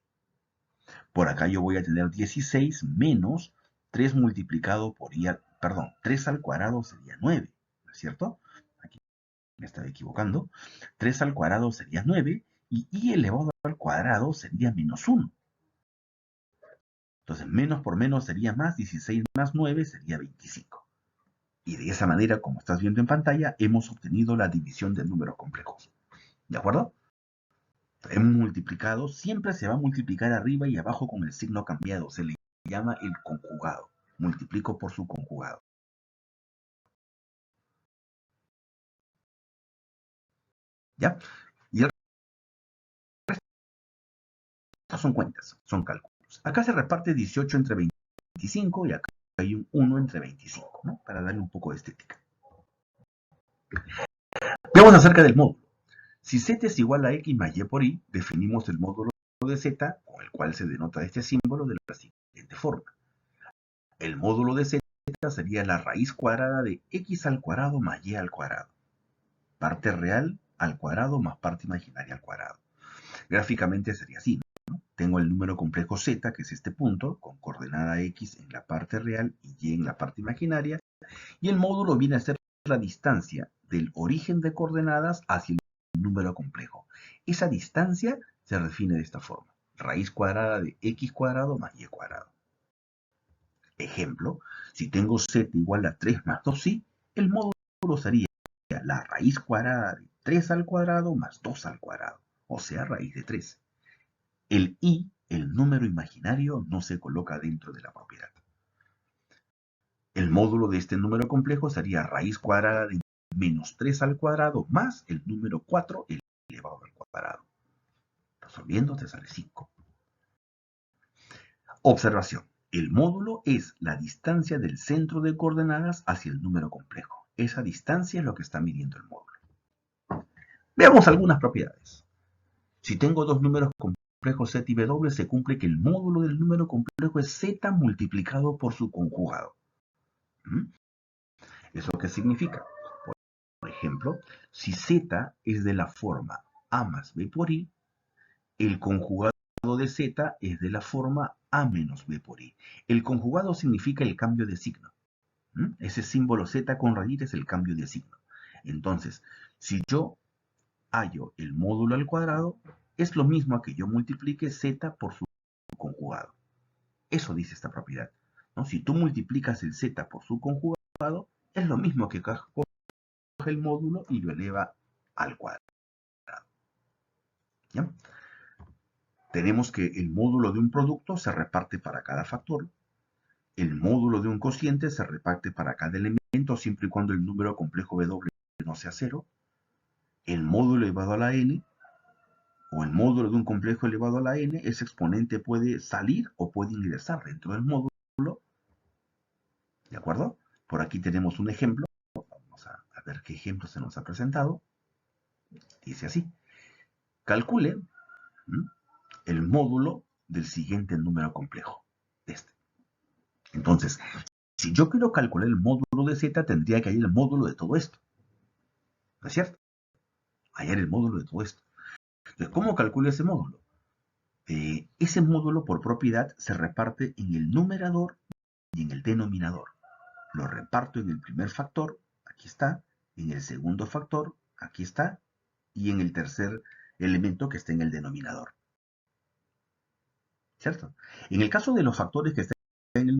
Por acá yo voy a tener 16 menos 3 multiplicado por i, perdón, 3 al cuadrado sería 9, ¿no es cierto? Aquí me estaba equivocando. 3 al cuadrado sería 9 y i elevado al cuadrado sería menos 1. Entonces, menos por menos sería más, 16 más 9 sería 25. Y de esa manera, como estás viendo en pantalla, hemos obtenido la división de números complejos. ¿De acuerdo? Hemos multiplicado, siempre se va a multiplicar arriba y abajo con el signo cambiado. Se le llama el conjugado. Multiplico por su conjugado. ¿Ya? Y el resto son cuentas, son cálculos. Acá se reparte 18 entre 25 y acá hay un 1 entre 25, ¿no? Para darle un poco de estética. Veamos acerca del módulo. Si z es igual a x más y por y, definimos el módulo de z, con el cual se denota este símbolo de la siguiente forma. El módulo de z sería la raíz cuadrada de x al cuadrado más y al cuadrado. Parte real al cuadrado más parte imaginaria al cuadrado. Gráficamente sería así, ¿no? Tengo el número complejo z, que es este punto, con coordenada x en la parte real y y en la parte imaginaria, y el módulo viene a ser la distancia del origen de coordenadas hacia el número complejo. Esa distancia se define de esta forma. Raíz cuadrada de x cuadrado más y cuadrado. Ejemplo, si tengo z igual a 3 más 2i, el módulo sería la raíz cuadrada de 3 al cuadrado más 2 al cuadrado, o sea, raíz de 3. El i, el número imaginario, no se coloca dentro de la propiedad. El módulo de este número complejo sería raíz cuadrada de menos 3 al cuadrado más el número 4 elevado al cuadrado. Resolviendo te sale 5. Observación. El módulo es la distancia del centro de coordenadas hacia el número complejo. Esa distancia es lo que está midiendo el módulo. Veamos algunas propiedades. Si tengo dos números complejos z y w, se cumple que el módulo del número complejo es z multiplicado por su conjugado. ¿Eso qué significa? Por ejemplo, si z es de la forma a más b por i, el conjugado de z es de la forma a menos b por i. El conjugado significa el cambio de signo. Ese símbolo z con rayita es el cambio de signo. Entonces, si yo hallo el módulo al cuadrado, es lo mismo a que yo multiplique z por su conjugado. Eso dice esta propiedad, ¿no? Si tú multiplicas el z por su conjugado, es lo mismo que coge el módulo y lo eleva al cuadrado. ¿Ya? Tenemos que el módulo de un producto se reparte para cada factor. El módulo de un cociente se reparte para cada elemento siempre y cuando el número complejo W no sea 0. El módulo elevado a la n o el módulo de un complejo elevado a la n, ese exponente puede salir o puede ingresar dentro del módulo. ¿De acuerdo? Por aquí tenemos un ejemplo. Vamos a ver qué ejemplo se nos ha presentado. Dice así. Calcule el módulo del siguiente número complejo. Este. Entonces, si yo quiero calcular el módulo de z, tendría que hallar el módulo de todo esto. ¿No es cierto? Hallar el módulo de todo esto. Entonces, ¿cómo calculo ese módulo? Ese módulo, por propiedad, se reparte en el numerador y en el denominador. Lo reparto en el primer factor, aquí está, en el segundo factor, aquí está, y en el tercer elemento que está en el denominador. ¿Cierto? En el caso de los factores que están en el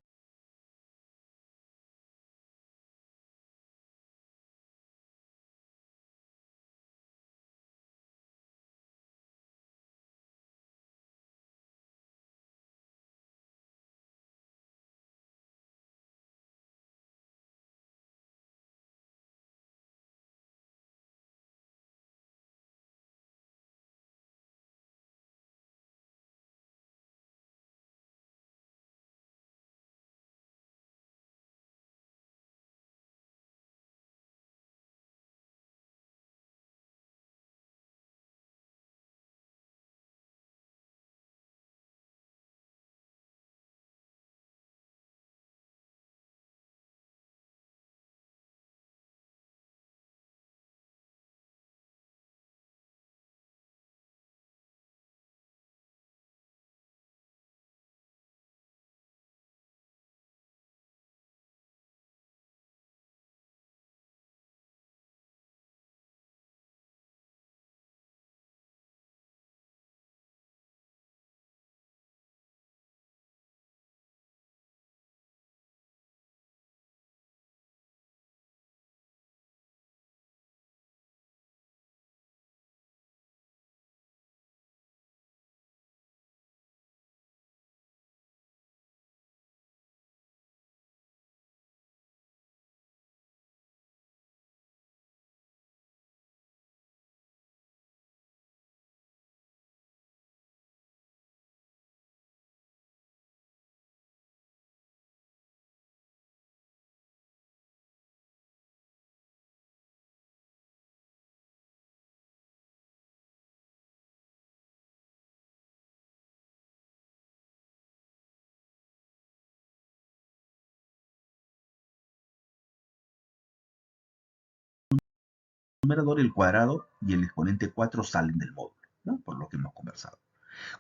numerador, el cuadrado y el exponente 4 salen del módulo, ¿no? Por lo que hemos conversado.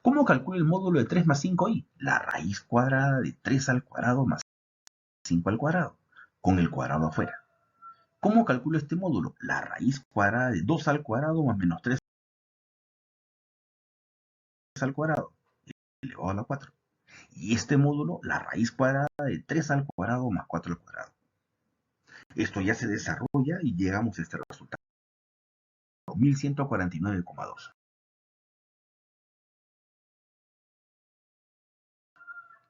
¿Cómo calculo el módulo de 3 más 5i? La raíz cuadrada de 3 al cuadrado más 5 al cuadrado, con el cuadrado afuera. ¿Cómo calculo este módulo? La raíz cuadrada de 2 al cuadrado más menos 3 al cuadrado, elevado a la 4. Y este módulo, la raíz cuadrada de 3 al cuadrado más 4 al cuadrado. Esto ya se desarrolla y llegamos a este resultado. 1149,2.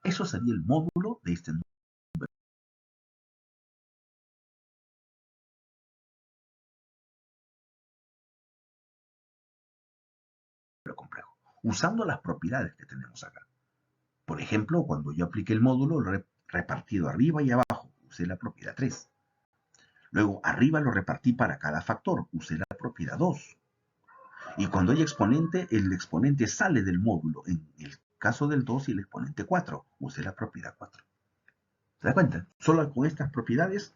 Eso sería el módulo de este número. usando las propiedades que tenemos acá. Por ejemplo, cuando yo apliqué el módulo repartido arriba y abajo, usé la propiedad 3. Luego, arriba lo repartí para cada factor, usé la propiedad 2. Y cuando hay exponente, el exponente sale del módulo. En el caso del 2 y el exponente 4, usé la propiedad 4. ¿Se da cuenta? Solo con estas propiedades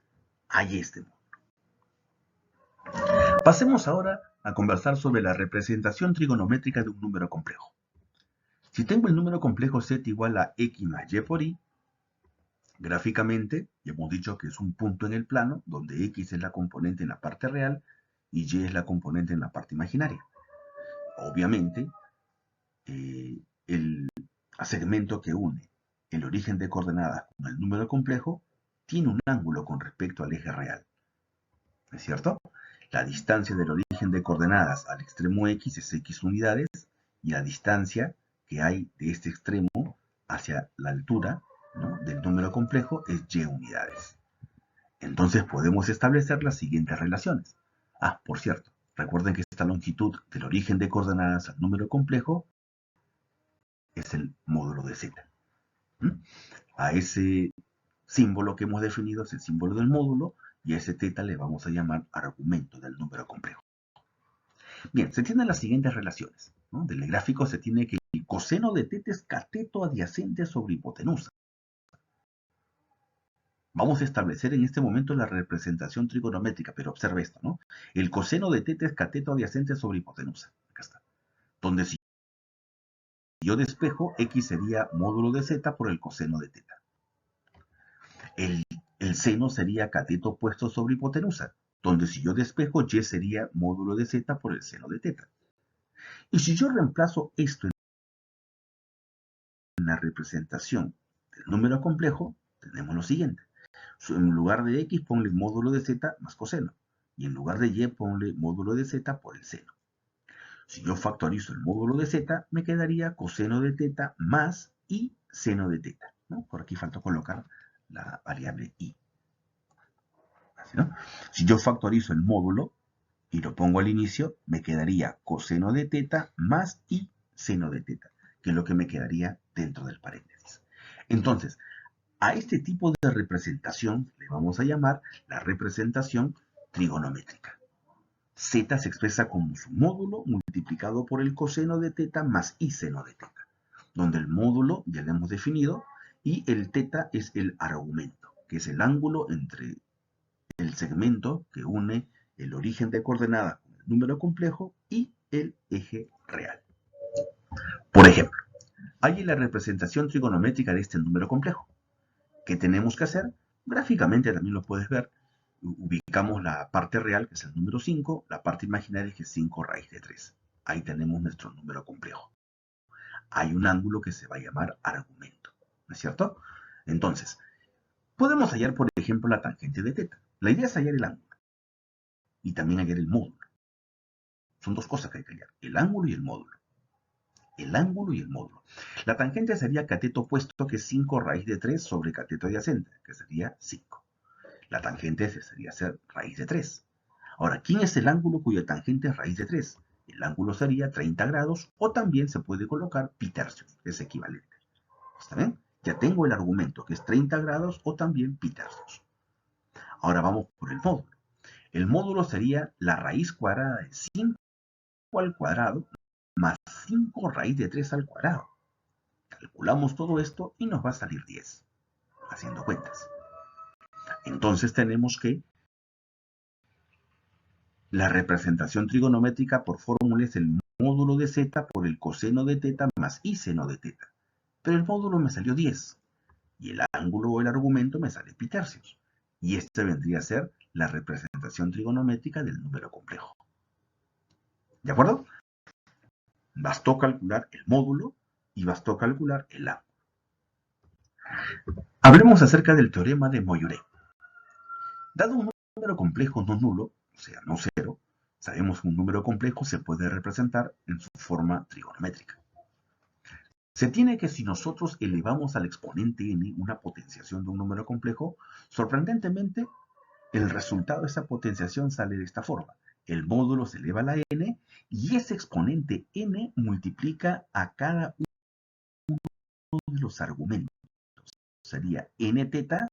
hay este módulo. Pasemos ahora a conversar sobre la representación trigonométrica de un número complejo. Si tengo el número complejo z igual a x más y por y, gráficamente, ya hemos dicho que es un punto en el plano donde x es la componente en la parte real y y es la componente en la parte imaginaria. Obviamente, el segmento que une el origen de coordenadas con el número complejo tiene un ángulo con respecto al eje real. ¿Es cierto? La distancia del origen de coordenadas al extremo x es x unidades y la distancia que hay de este extremo hacia la altura, ¿no?, del número complejo es y unidades. Entonces podemos establecer las siguientes relaciones. Ah, por cierto, recuerden que esta longitud del origen de coordenadas al número complejo es el módulo de z. A ese símbolo que hemos definido es el símbolo del módulo y a ese θ le vamos a llamar argumento del número complejo. Bien, se tienen las siguientes relaciones, ¿no? Del gráfico se tiene que el coseno de θ es cateto adyacente sobre hipotenusa. Vamos a establecer en este momento la representación trigonométrica, pero observe esto, ¿no? El coseno de θ es cateto adyacente sobre hipotenusa. Acá está. Donde si yo despejo, x sería módulo de z por el coseno de θ. El seno sería cateto opuesto sobre hipotenusa, donde si yo despejo, y sería módulo de z por el seno de θ. Y si yo reemplazo esto en la representación del número complejo, tenemos lo siguiente. En lugar de x, ponle módulo de z más coseno. Y en lugar de y, ponle módulo de z por el seno. Si yo factorizo el módulo de z, me quedaría coseno de θ más y seno de θ, ¿no? Por aquí falta colocar la variable y. Así, ¿no? Si yo factorizo el módulo y lo pongo al inicio, me quedaría coseno de θ más y seno de θ, que es lo que me quedaría dentro del paréntesis. Entonces, a este tipo de representación le vamos a llamar la representación trigonométrica. Z se expresa como su módulo multiplicado por el coseno de θ más y seno de θ, donde el módulo ya lo hemos definido y el θ es el argumento, que es el ángulo entre el segmento que une el origen de coordenadas con el número complejo y el eje real. Por ejemplo, hay la representación trigonométrica de este número complejo. ¿Qué tenemos que hacer? Gráficamente también lo puedes ver. Ubicamos la parte real, que es el número 5, la parte imaginaria, que es 5 raíz de 3. Ahí tenemos nuestro número complejo. Hay un ángulo que se va a llamar argumento, ¿no es cierto? Entonces, podemos hallar, por ejemplo, la tangente de θ. La idea es hallar el ángulo y también hallar el módulo. Son dos cosas que hay que hallar, el ángulo y el módulo. El ángulo y el módulo. La tangente sería cateto opuesto, que es 5 raíz de 3 sobre cateto adyacente, que sería 5. La tangente sería ser raíz de 3. Ahora, ¿quién es el ángulo cuya tangente es raíz de 3? El ángulo sería 30 grados o también se puede colocar pi tercios, es equivalente. ¿Está bien? Ya tengo el argumento, que es 30 grados o también pi tercios. Ahora vamos por el módulo. El módulo sería la raíz cuadrada de 5 al cuadrado más 5 raíz de 3 al cuadrado. Calculamos todo esto y nos va a salir 10, haciendo cuentas. Entonces tenemos que la representación trigonométrica por fórmula es el módulo de z por el coseno de θ más y seno de θ. Pero el módulo me salió 10 y el ángulo o el argumento me sale pi tercios. Y este vendría a ser la representación trigonométrica del número complejo. ¿De acuerdo? Bastó calcular el módulo y bastó calcular el ángulo. Hablemos acerca del teorema de Moyuré. Dado un número complejo no nulo, o sea, no cero, sabemos que un número complejo se puede representar en su forma trigonométrica. Se tiene que si nosotros elevamos al exponente n una potenciación de un número complejo, sorprendentemente, el resultado de esa potenciación sale de esta forma. el módulo se eleva a la n, y ese exponente n multiplica a cada uno de los argumentos. Sería n teta,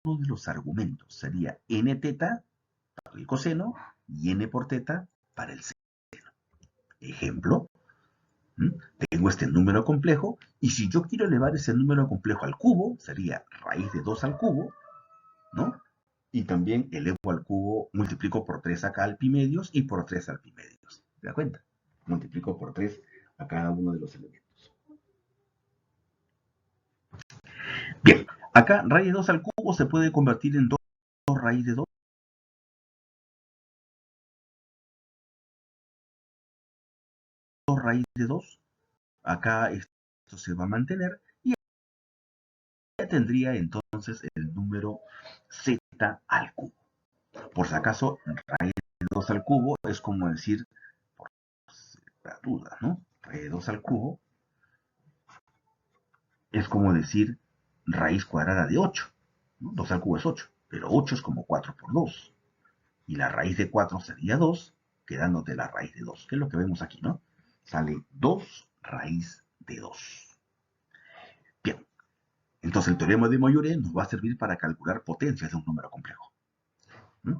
uno de los argumentos sería n teta para el coseno y n por teta para el seno. Ejemplo, tengo este número complejo, y si yo quiero elevar ese número complejo al cubo, sería raíz de 2 al cubo, ¿no? Y también elevo al cubo, multiplico por 3 acá al pi medios y por 3 al pi medios. ¿Te das cuenta? Multiplico por 3 a cada uno de los elementos. Bien, acá raíz de 2 al cubo se puede convertir en 2 raíz de 2. Raíz de 2. Acá esto se va a mantener y ya tendría entonces el número z al cubo. Por si acaso, raíz de 2 al cubo es como decir, por la duda, ¿no? Raíz de 2 al cubo es como decir raíz cuadrada de 8. ¿No? 2 al cubo es 8, pero 8 es como 4 por 2. Y la raíz de 4 sería 2, quedándote la raíz de 2, que es lo que vemos aquí, ¿no? Sale 2 raíz de 2. Bien, entonces el teorema de Moyure nos va a servir para calcular potencias de un número complejo. ¿Mm?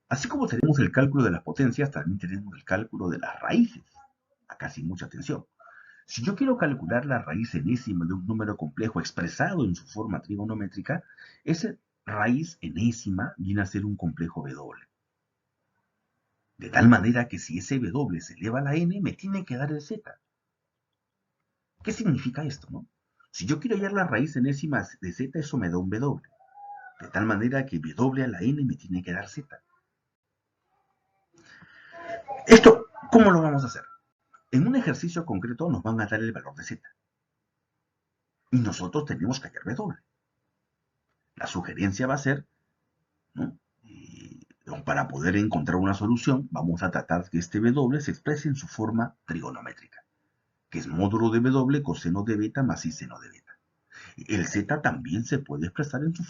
Así como tenemos el cálculo de las potencias, también tenemos el cálculo de las raíces. Acá sin mucha atención. Si yo quiero calcular la raíz enésima de un número complejo expresado en su forma trigonométrica, esa raíz enésima viene a ser un complejo W. De tal manera que si ese W se eleva a la n, me tiene que dar el z. ¿Qué significa esto, no? Si yo quiero hallar la raíz enésima de z, eso me da un W. De tal manera que W a la n me tiene que dar z. Esto, ¿cómo lo vamos a hacer? En un ejercicio concreto nos van a dar el valor de z. Y nosotros tenemos que hallar W. La sugerencia va a ser, ¿no? Para poder encontrar una solución, vamos a tratar que este W se exprese en su forma trigonométrica, que es módulo de W coseno de beta más i seno de beta. El z también se puede expresar en su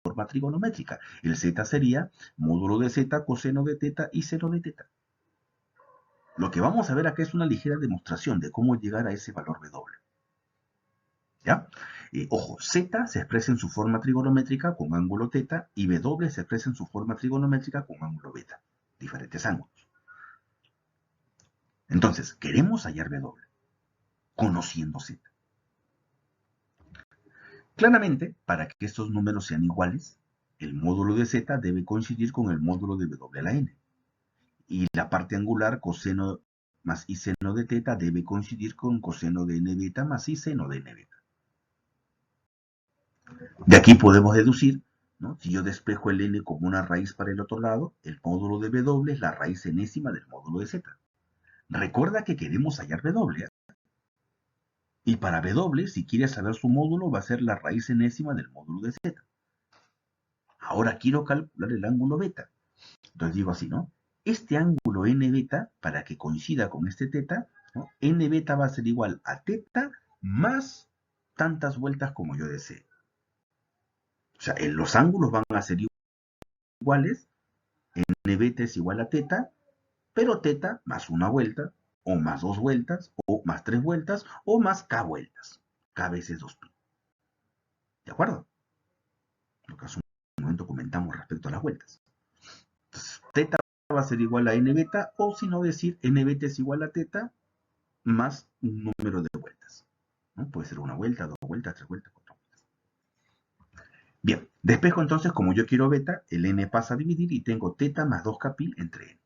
forma trigonométrica. El z sería módulo de z coseno de teta y seno de teta. Lo que vamos a ver acá es una ligera demostración de cómo llegar a ese valor W. ¿Ya? Ojo, z se expresa en su forma trigonométrica con ángulo teta y W se expresa en su forma trigonométrica con ángulo beta. Diferentes ángulos. Entonces, queremos hallar W, conociendo z. Claramente, para que estos números sean iguales, el módulo de z debe coincidir con el módulo de W a la n. Y la parte angular, coseno más i seno de teta, debe coincidir con coseno de n beta más i seno de n beta. De aquí podemos deducir, ¿no? Si yo despejo el n como una raíz para el otro lado, el módulo de W es la raíz enésima del módulo de z. Recuerda que queremos hallar W. Y para W, si quieres saber su módulo, va a ser la raíz enésima del módulo de z. Ahora quiero calcular el ángulo beta. Entonces digo así, ¿no? Este ángulo n beta, para que coincida con este teta, ¿no? N beta va a ser igual a teta más tantas vueltas como yo desee. O sea, los ángulos van a ser iguales. N beta es igual a teta, pero teta más una vuelta, o más dos vueltas, o más tres vueltas, o más k vueltas. K veces 2pi. ¿De acuerdo? Lo que hace un momento comentamos respecto a las vueltas. Entonces, teta va a ser igual a n beta, o si no decir n beta es igual a teta más un número de vueltas, ¿no? Puede ser una vuelta, dos vueltas, tres vueltas, cuatro vueltas. Bien, despejo entonces, como yo quiero beta, el n pasa a dividir y tengo teta más 2kπ entre n.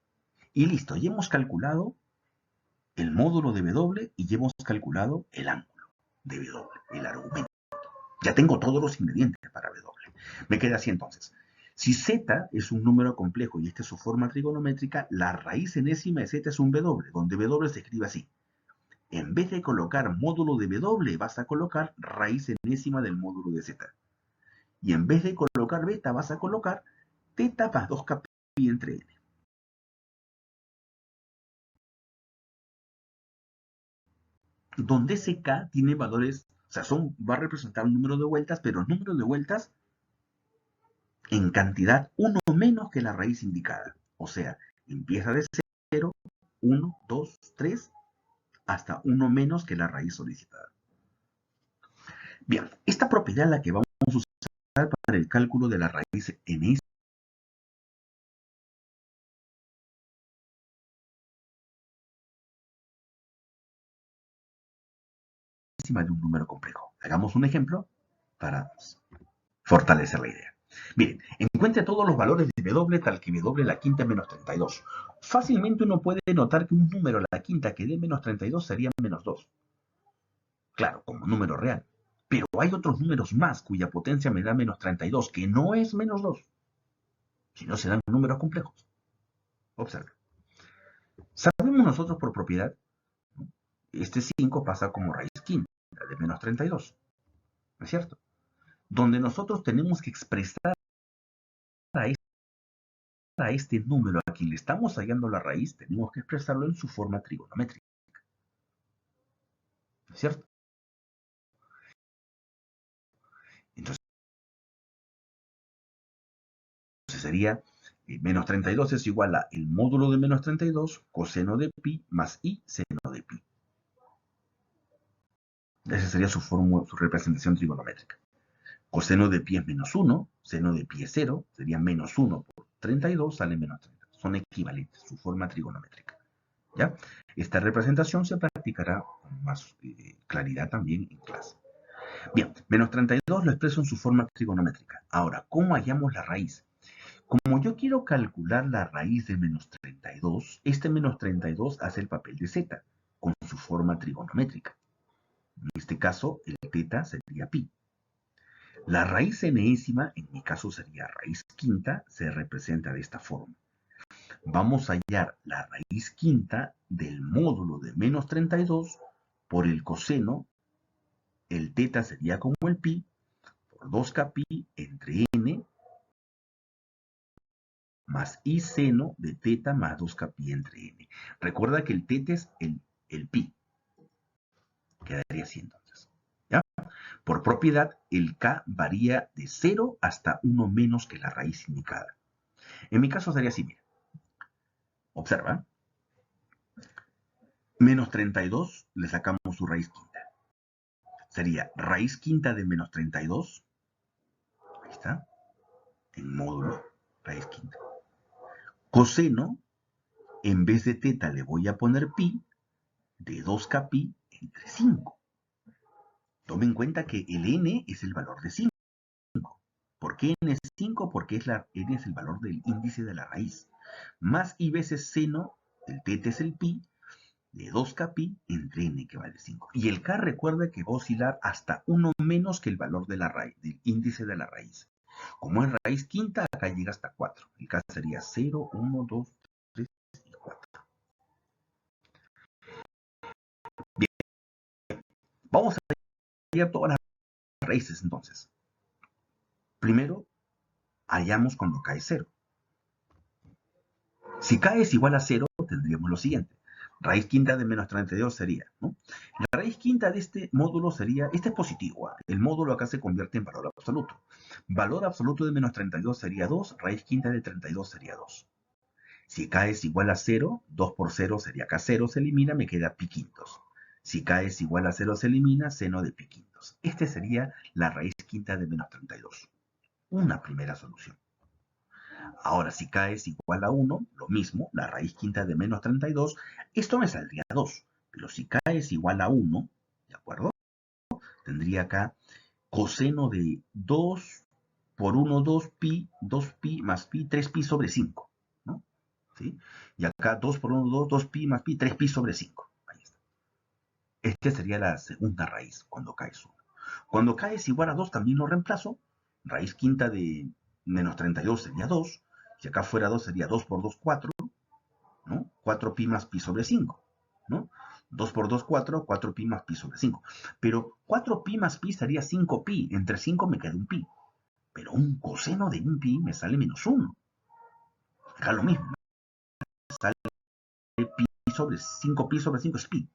Y listo, ya hemos calculado el módulo de W y ya hemos calculado el ángulo de W, el argumento. Ya tengo todos los ingredientes para W. Me queda así entonces. Si z es un número complejo y esta es su forma trigonométrica, la raíz enésima de z es un W, donde W se escribe así. En vez de colocar módulo de W, vas a colocar raíz enésima del módulo de z. Y en vez de colocar beta, vas a colocar teta más 2kπ entre n. Donde ese k tiene valores, o sea, va a representar un número de vueltas, pero el número de vueltas en cantidad 1 menos que la raíz indicada. O sea, empieza de 0, 1, 2, 3, hasta 1 menos que la raíz solicitada. Bien, esta propiedad es la que vamos a usar para el cálculo de la raíz enésima de un número complejo. Hagamos un ejemplo para fortalecer la idea. Miren, encuentre todos los valores de W tal que W la quinta menos 32. Fácilmente uno puede notar que un número a la quinta que dé menos 32 sería menos 2. Claro, como número real. Pero hay otros números más cuya potencia me da menos 32, que no es menos 2, sino serán números complejos. Observe. Sabemos nosotros por propiedad, ¿no? Este 5 pasa como raíz quinta de menos 32, ¿no es cierto? Donde nosotros tenemos que expresar a este número a quien le estamos hallando la raíz, tenemos que expresarlo en su forma trigonométrica, ¿no es cierto? Entonces sería menos 32 es igual a el módulo de menos 32 coseno de pi más i seno de pi. Esa sería su representación trigonométrica. Coseno de pi es menos 1, seno de pi es 0, sería menos 1 por 32, sale menos 30. Son equivalentes, su forma trigonométrica. ¿Ya? Esta representación se practicará con más claridad también en clase. Bien, menos 32 lo expreso en su forma trigonométrica. Ahora, ¿cómo hallamos la raíz? Como yo quiero calcular la raíz de menos 32, este menos 32 hace el papel de z, con su forma trigonométrica. En este caso, el teta sería pi. La raíz enésima, en mi caso sería raíz quinta, se representa de esta forma. Vamos a hallar la raíz quinta del módulo de menos 32 por el coseno, el teta sería como el pi, por 2k pi entre n, más i seno de teta más 2k pi entre n. Recuerda que el teta es el pi. Quedaría así entonces. ¿Ya? Por propiedad, el k varía de 0 hasta 1 menos que la raíz indicada. En mi caso sería así, mira. Observa. Menos 32 le sacamos su raíz quinta. Sería raíz quinta de menos 32. Ahí está. En módulo, raíz quinta. Coseno, en vez de teta le voy a poner pi, de 2k pi entre 5. Tome en cuenta que el n es el valor de 5. ¿Por qué n es 5? Porque n es el valor del índice de la raíz. Más i veces seno, el teta es el pi, de 2k pi entre n que vale 5. Y el k recuerda que va a oscilar hasta 1 menos que el valor de la raíz, del índice de la raíz. Como es raíz quinta, acá llega hasta 4. El k sería 0, 1, 2, 3 y 4. Bien, vamos a hallar todas las raíces entonces. Primero, hallamos cuando k es 0. Si k es igual a 0, tendríamos lo siguiente. Raíz quinta de menos 32 sería, ¿no? La raíz quinta de este módulo sería, este es positivo, el módulo acá se convierte en valor absoluto. Valor absoluto de menos 32 sería 2, raíz quinta de 32 sería 2. Si k es igual a 0, 2 por 0 sería k0, se elimina, me queda pi quintos. Si k es igual a 0, se elimina, seno de pi quintos. Esta sería la raíz quinta de menos 32. Una primera solución. Ahora, si k es igual a 1, lo mismo, la raíz quinta de menos 32, esto me saldría 2. Pero si k es igual a 1, ¿de acuerdo? Tendría acá coseno de 2 por 1, 2pi más pi, 3pi sobre 5. ¿No? ¿Sí? Y acá 2 por 1, 2, 2pi más pi, 3pi sobre 5. Ahí está. Esta sería la segunda raíz cuando k es 1. Cuando k es igual a 2 también lo reemplazo. Raíz quinta de menos 32 sería 2. Si acá fuera 2 sería 2 por 2, 4. ¿No? 4pi más pi sobre 5. ¿No? 2 por 2, 4. 4pi más pi sobre 5. Pero 4pi más pi sería 5pi. Entre 5 me queda un pi. Pero un coseno de un pi me sale menos 1. Acá lo mismo. Me sale pi sobre 5pi sobre 5 es pi.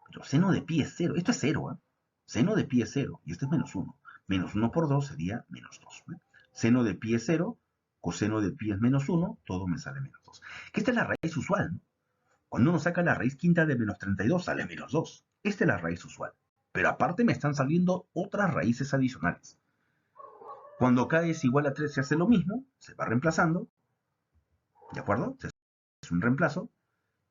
Pero seno de pi es 0. Esto es 0. ¿eh? Seno de pi es 0. Y esto es menos 1. Menos 1 por 2 sería menos 2. ¿eh? Seno de pi es 0, coseno de pi es menos 1, todo me sale menos 2. Que esta es la raíz usual, ¿no? Cuando uno saca la raíz quinta de menos 32, sale menos 2. Esta es la raíz usual. Pero aparte me están saliendo otras raíces adicionales. Cuando k es igual a 3 se hace lo mismo, se va reemplazando, ¿de acuerdo? Es un reemplazo,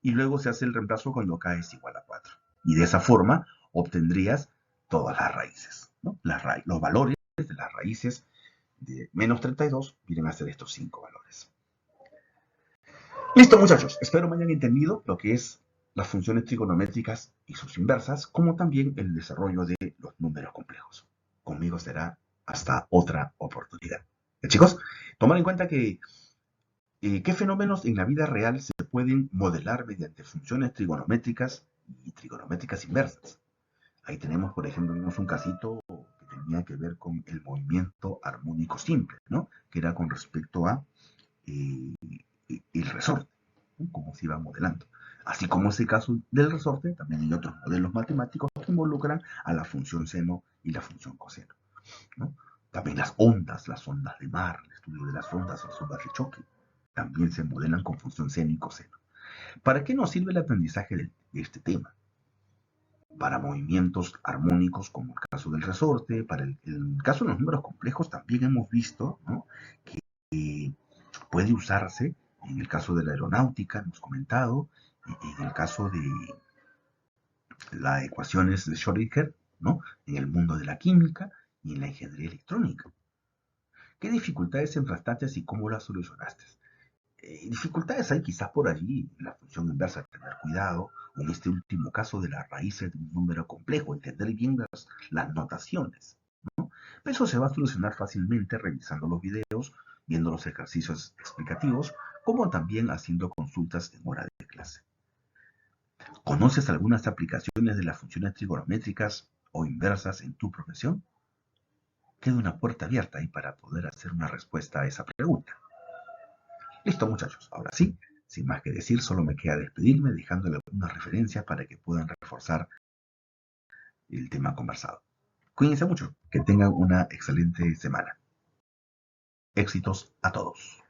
y luego se hace el reemplazo cuando k es igual a 4. Y de esa forma obtendrías todas las raíces, ¿no? Los valores de las raíces de menos 32 vienen a ser estos 5 valores. Listo, muchachos. Espero me hayan entendido lo que es las funciones trigonométricas y sus inversas, como también el desarrollo de los números complejos. Conmigo será hasta otra oportunidad. Chicos, tomar en cuenta que qué fenómenos en la vida real se pueden modelar mediante funciones trigonométricas y trigonométricas inversas. Ahí tenemos, por ejemplo, vimos un casito que tenía que ver con el movimiento armónico simple, ¿no? Que era con respecto a el resorte, ¿no? Cómo se iba modelando. Así como ese caso del resorte, también hay otros modelos matemáticos que involucran a la función seno y la función coseno, ¿no? También las ondas de mar, el estudio de las ondas de choque, también se modelan con función seno y coseno. ¿Para qué nos sirve el aprendizaje de este tema? Para movimientos armónicos como el caso del resorte, para el caso de los números complejos también hemos visto, ¿no?, que puede usarse en el caso de la aeronáutica, hemos comentado, en el caso de las ecuaciones de Schrödinger, ¿no?, en el mundo de la química y en la ingeniería electrónica. ¿Qué dificultades enfrentaste y cómo las solucionaste? Dificultades hay quizás por allí en la función inversa, tener cuidado, o en este último caso de las raíces de un número complejo, entender bien las notaciones, ¿no? Pero eso se va a solucionar fácilmente revisando los videos, viendo los ejercicios explicativos, como también haciendo consultas en hora de clase. ¿Conoces algunas aplicaciones de las funciones trigonométricas o inversas en tu profesión? Queda una puerta abierta ahí para poder hacer una respuesta a esa pregunta. Listo, muchachos, ahora sí, sin más que decir, solo me queda despedirme dejándole algunas referencias para que puedan reforzar el tema conversado. Cuídense mucho, que tengan una excelente semana. Éxitos a todos.